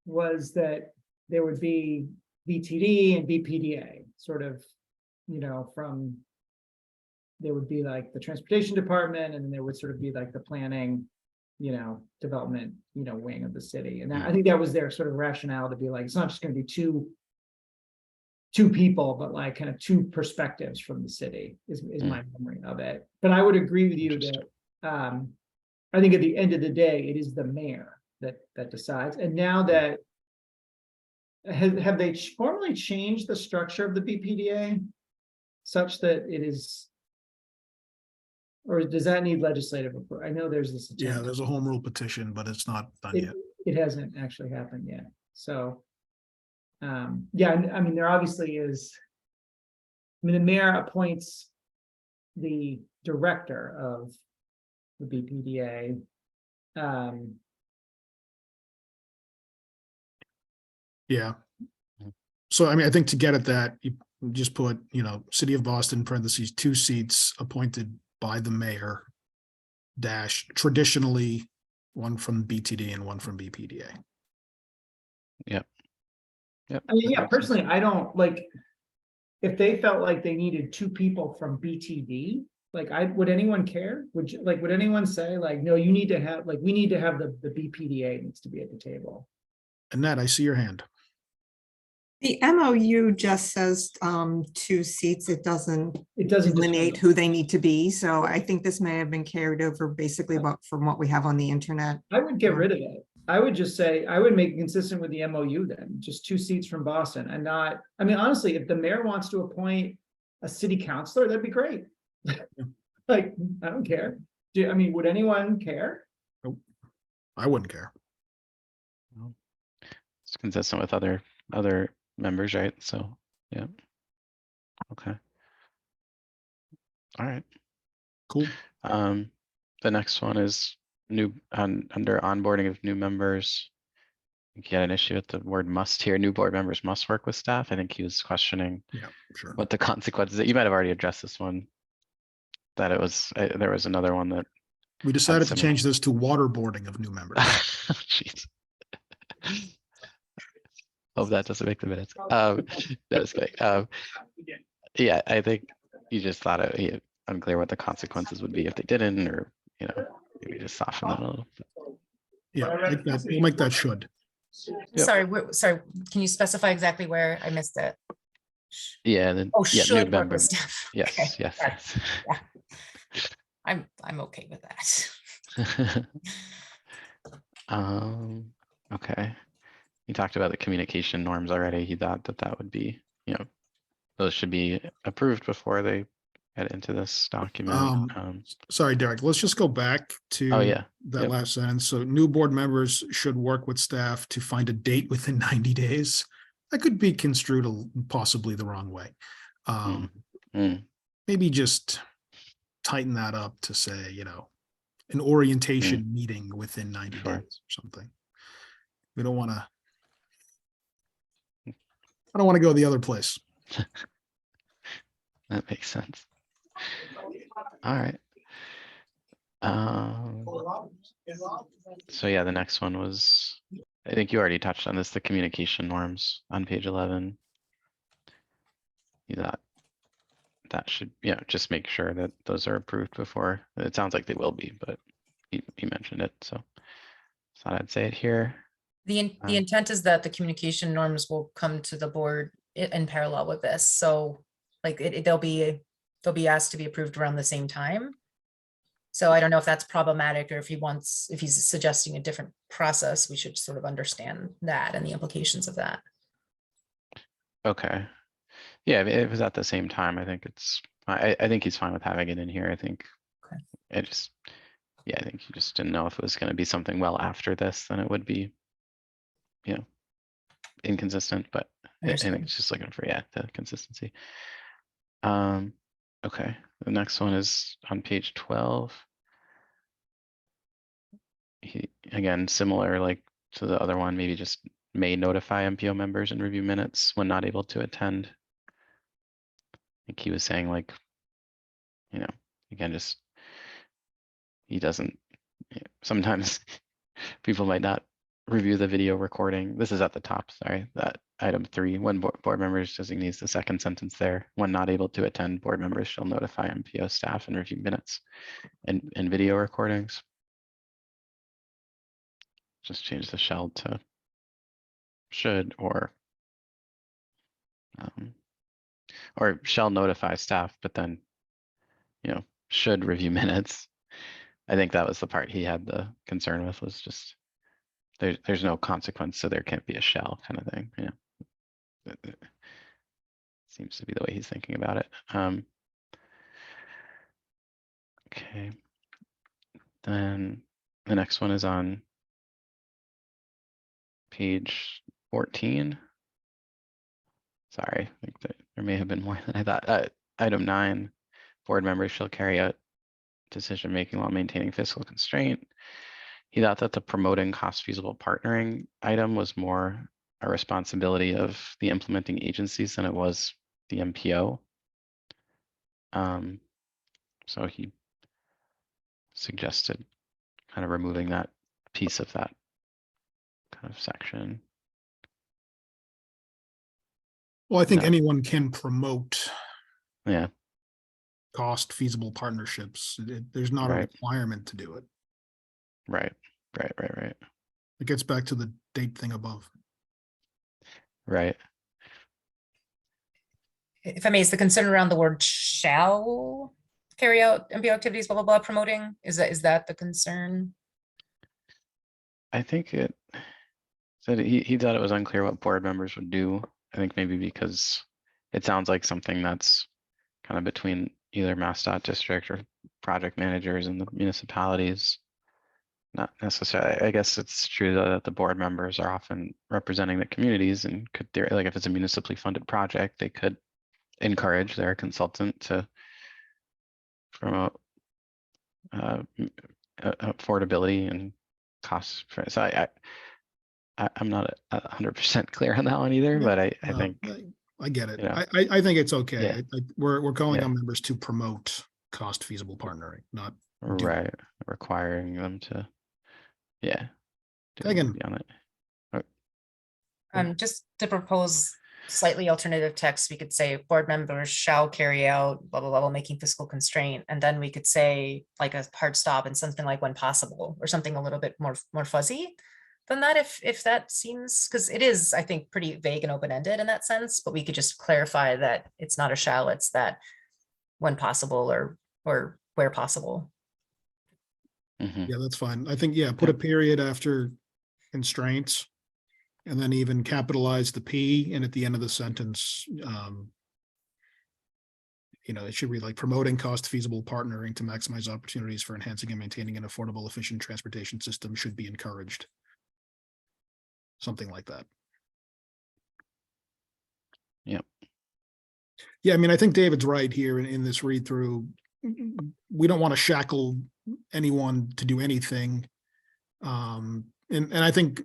was that there would be BTD and BPDA, sort of, from there would be like the transportation department, and then there would sort of be like the planning, development, wing of the city. And I think that was their sort of rationale to be like, it's not just gonna be two people, but like kind of two perspectives from the city is my memory of it. But I would agree with you that I think at the end of the day, it is the mayor that decides. And now that have they formally changed the structure of the BPDA such that it is, or does that need legislative approval? I know there's this. Yeah, attempt. there's a home rule petition, but it's not done yet. It hasn't actually happened yet. So, yeah, I mean, there obviously is. I mean, the mayor appoints the director of the BPDA. Yeah. So I mean, I think to get at that, you just put, City of Boston parentheses 2 seats appointed by the mayor dash traditionally 1 from BTD and 1 from BPDA. Yep. I mean, that yeah, makes sense. personally, I don't like, if they felt like they needed 2 people from BTD, like would anyone care? Would anyone say like, no, you need to have, like, we need to have the BPDA needs to be at the table. Annette, I see your hand. The MOU just says 2 seats. It doesn't delineate discriminate. who they need to be. So I think this may have been carried over basically from what we have on the internet. I would get rid of it. I would just say, I would make it consistent with the MOU then, just 2 seats from Boston and not, I mean, honestly, if the mayor wants to appoint a city councilor, that'd be great. Like, I don't care. I mean, would anyone care? I wouldn't care. It's consistent with other members, right? So, yeah. Okay. All right. Cool. The next one is under onboarding of new members. I think he had an issue with the word must here. New board members must work with staff. I think he was questioning Yeah, sure. what the consequences, you might have already addressed this one. That it was, there was another one that. We decided to similar- change this to waterboarding of new members. Jeez. Hope that doesn't make the minutes. That was great. Yeah, I think you just thought it unclear what the consequences would be if they didn't, or maybe just soften them a little. Yeah, we'll make that should. Yep. Sorry, can you specify exactly where I missed it? Yeah. Then, Oh, yeah, should new work with members. staff. Yes, Okay, yes, all right. yes. I'm okay with that. Okay. He talked about the communication norms already. He thought that would be, those should be approved before they get into this document. Sorry, Derek, let's just go back to Oh, yeah. that Yep. last sentence. So new board members should work with staff to find a date within 90 days. That could be construed possibly the wrong way. Maybe just tighten that up to say, an orientation meeting within 90 Sure. days or something. We don't want to. I don't want to go the other place. That makes sense. All right. So yeah, the next one was, I think you already touched on this, the communication norms on page 11. You thought that should, just make sure that those are approved before. It sounds like they will be, but you mentioned it, so thought I'd say it here. The intent is that the communication norms will come to the board in parallel with this. So like they'll be asked to be approved around the same time. So I don't know if that's problematic, or if he's suggesting a different process, we should sort of understand that and the implications of that. Okay. Yeah, if it was at the same time, I think I think he's fine with having it in here. I think Okay. I think he just didn't know if it was going to be something well after this, then it would be, inconsistent, but I think Understood. it's just looking for, the consistency. Okay, the next one is on page 12. Again, similar like to the other one, maybe just may notify MPO members and review minutes when not able to attend. I think he was saying like, again, just he doesn't, sometimes people might not review the video recording. This is at the top, sorry, that item 3, when board members designees, the second sentence there, when not able to attend, board members shall notify MPO staff and review minutes and video recordings. Just change the shall to should, or shall notify staff, but then, should review minutes. I think that was the part he had the concern with, was just there's no consequence, so there can't be a shall kind of thing. Seems to be the way he's thinking about it. Okay. Then the next one is on page 14. Sorry, I think that there may have been more than I thought. Item 9, board members shall carry out decision-making while maintaining fiscal constraint. He thought that the promoting cost feasible partnering item was more a responsibility of the implementing agencies than it was the MPO. So he suggested kind of removing that piece of that kind of section. Well, I think No. anyone can promote Yeah, cost feasible partnerships. There's not a Right. requirement to do it. right. It gets back to the date thing above. Right. If I may, is the concern around the word shall carry out MPO activities, blah, blah, blah, promoting? Is that the concern? I think it said he thought it was unclear what board members would do. I think maybe because it sounds like something that's kind of between either MassDOT district or project managers and the municipalities. Not necessarily. I guess it's true though that the board members are often representing the communities and could, like if it's a municipally funded project, they could encourage their consultant to promote affordability and costs. So I'm not 100% clear on that one either, Yeah, but I No, think, I get it. you know, I think it's okay. Yeah. We're calling Yeah. on members to promote cost feasible partnering, not do it. right, requiring them to, yeah. do Again. be on it. Just to propose slightly alternative text, we could say board members shall carry out blah, blah, blah, while making fiscal constraint. And then we could say like a hard stop and something like when possible, or something a little bit more fuzzy than that, if that seems, because it is, I think, pretty vague and open-ended in that sense, but we could just clarify that it's not a shall, it's that when possible or where possible. Mhm. Yeah, that's fine. I think, yeah, put a period after constraints. And then even capitalize the P, and at the end of the sentence, it should read like promoting cost feasible partnering to maximize opportunities for enhancing and maintaining an affordable, efficient transportation system should be encouraged. Something like that. Yep. Yeah, I mean, I think David's right here in this read through. We don't want to shackle anyone to do anything. And I think,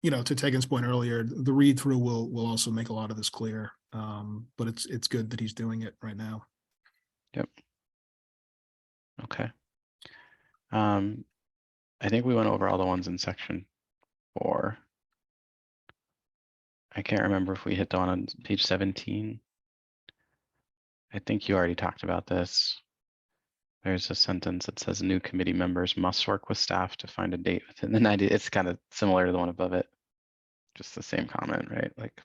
to Tegan's point earlier, the read through will also make a lot of this clear. But it's good that he's doing it right now. Yep. Okay. I think we went over all the ones in section 4. I can't remember if we hit the one on page 17. I think you already talked about this. There's a sentence that says new committee members must work with staff to find a date within the 90. It's kind of similar to the one above it. Just the same comment, right? Like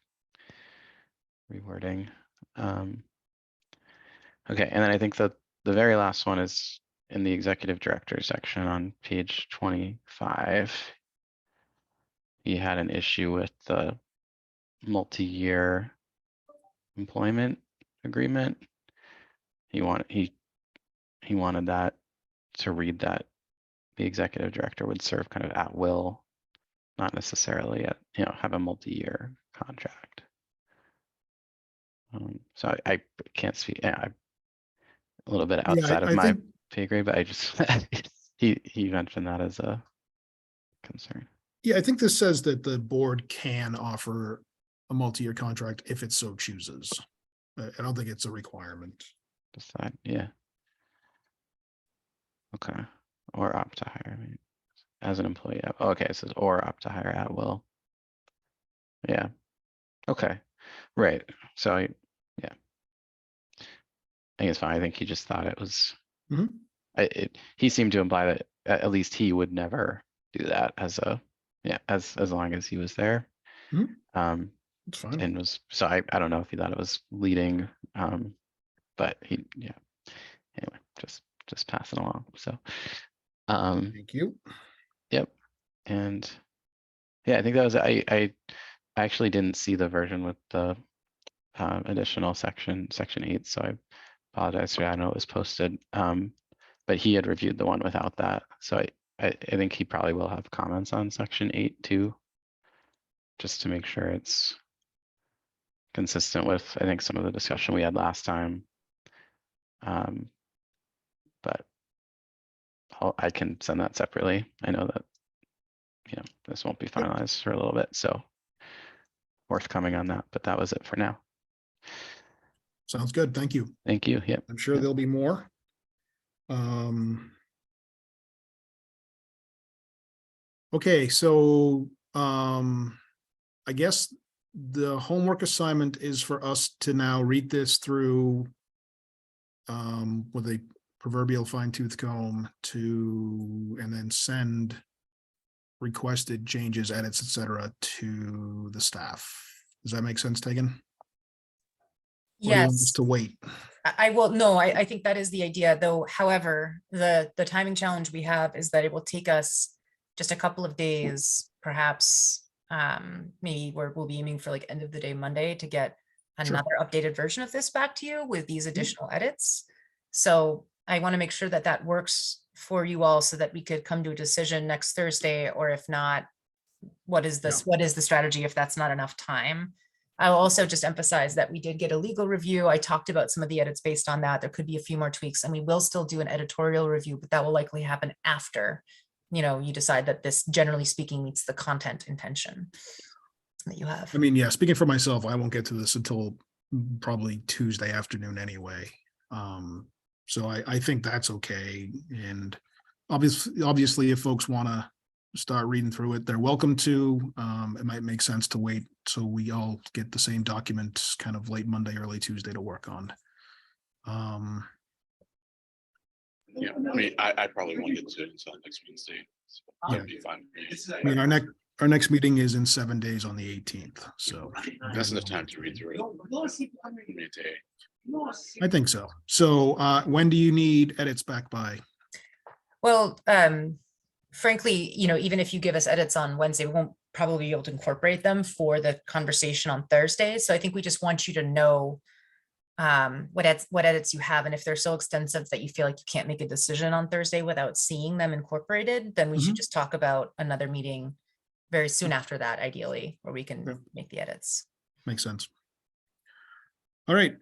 rewording. Okay, and then I think that the very last one is in the executive director section on page 25. He had an issue with the multi-year employment agreement. He wanted that to read that the executive director would serve kind of at will, not necessarily have a multi-year contract. So I can't speak. I'm a little bit outside of my pay grade, but I just he mentioned that as a concern. Yeah, I think this says that the board can offer a multi-year contract if it so chooses. I don't think it's a requirement. Decide, yeah. Okay, or opt to hire. I mean, as an employee. Okay, it says or opt to hire at will. Yeah, Okay, right, so yeah. I think it's fine, I think he just thought it was. Mhm. He seemed to imply that at least he would never do that as a, yeah, as long as he was there. Mhm. Um, It's fine. and was, so I don't know if he thought it was leading, but he, yeah. Anyway, just passing along, so. Thank you. Yep, and yeah, I think that was, I actually didn't see the version with the additional section 8, so I apologize for that. I know it was posted, but he had reviewed the one without that, so I think he probably will have comments on section 8 too, just to make sure it's consistent with, I think, some of the discussion we had last time. But I can send that separately. I know that, you know, this won't be finalized for a little bit, so forthcoming on that, but that was it for now. Sounds good. Thank you. Thank you. Yep. I'm sure Yep. there'll be more. Okay, so I guess the homework assignment is for us to now read this through with a proverbial fine tooth comb and then send requested changes, edits, etc. to the staff. Does that make sense, Tegan? Or do you want us Yes. to wait? I will, no, I think that is the idea, though. However, the timing challenge we have is that it will take us just a couple of days, perhaps, maybe we'll be aiming for like end of the day Monday to get Sure. another updated version of this back to you with these additional edits. So I want to make sure that that works for you all so that we could come to a decision next Thursday, or if not, what is this? What is the strategy if that's not enough time? I'll also just emphasize that we did get a legal review. I talked about some of the edits based on that. There could be a few more tweaks, and we will still do an editorial review, but that will likely happen after, you know, you decide that this, generally speaking, meets the content intention that you have. I mean, yeah, speaking for myself, I won't get to this until probably Tuesday afternoon anyway. So I think that's okay. And obviously, if folks want to start reading through it, they're welcome to. It might make sense to wait so we all get the same document kind of late Monday, early Tuesday to work on. Yeah, I mean, I probably won't get to it until next Wednesday. So that'd be fine. I mean, our next meeting is in 7 days on the 18th, so That's enough time to read through it. I think so. So when do you need edits back by? Well, frankly, you know, even if you give us edits on Wednesday, we won't probably be able to incorporate them for the conversation on Thursday. So I think we just want you to know what edits you have, and if they're so extensive that you feel like you can't make a decision on Thursday without seeing them incorporated, then we should just talk about another meeting very soon after that, ideally, where we can make the edits. Makes sense. All right.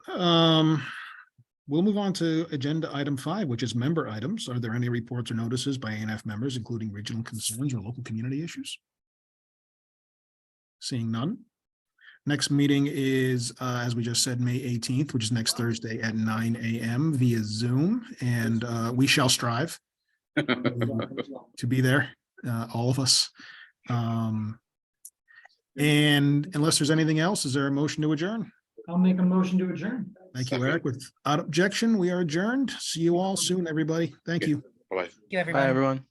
We'll move on to agenda item 5, which is member items. Are there any reports or notices by ANF members, including regional concerns or local community issues? Seeing none. Next meeting is, as we just said, May 18th, which is next Thursday at 9 a.m. via Zoom, and we shall strive to be there, all of us. And unless there's anything else, is there a motion to adjourn? I'll make a motion to adjourn. Thank you, Eric. Without objection, we are adjourned. See you all soon, everybody. Thank you. Bye. Thank you, Bye, everyone. everyone.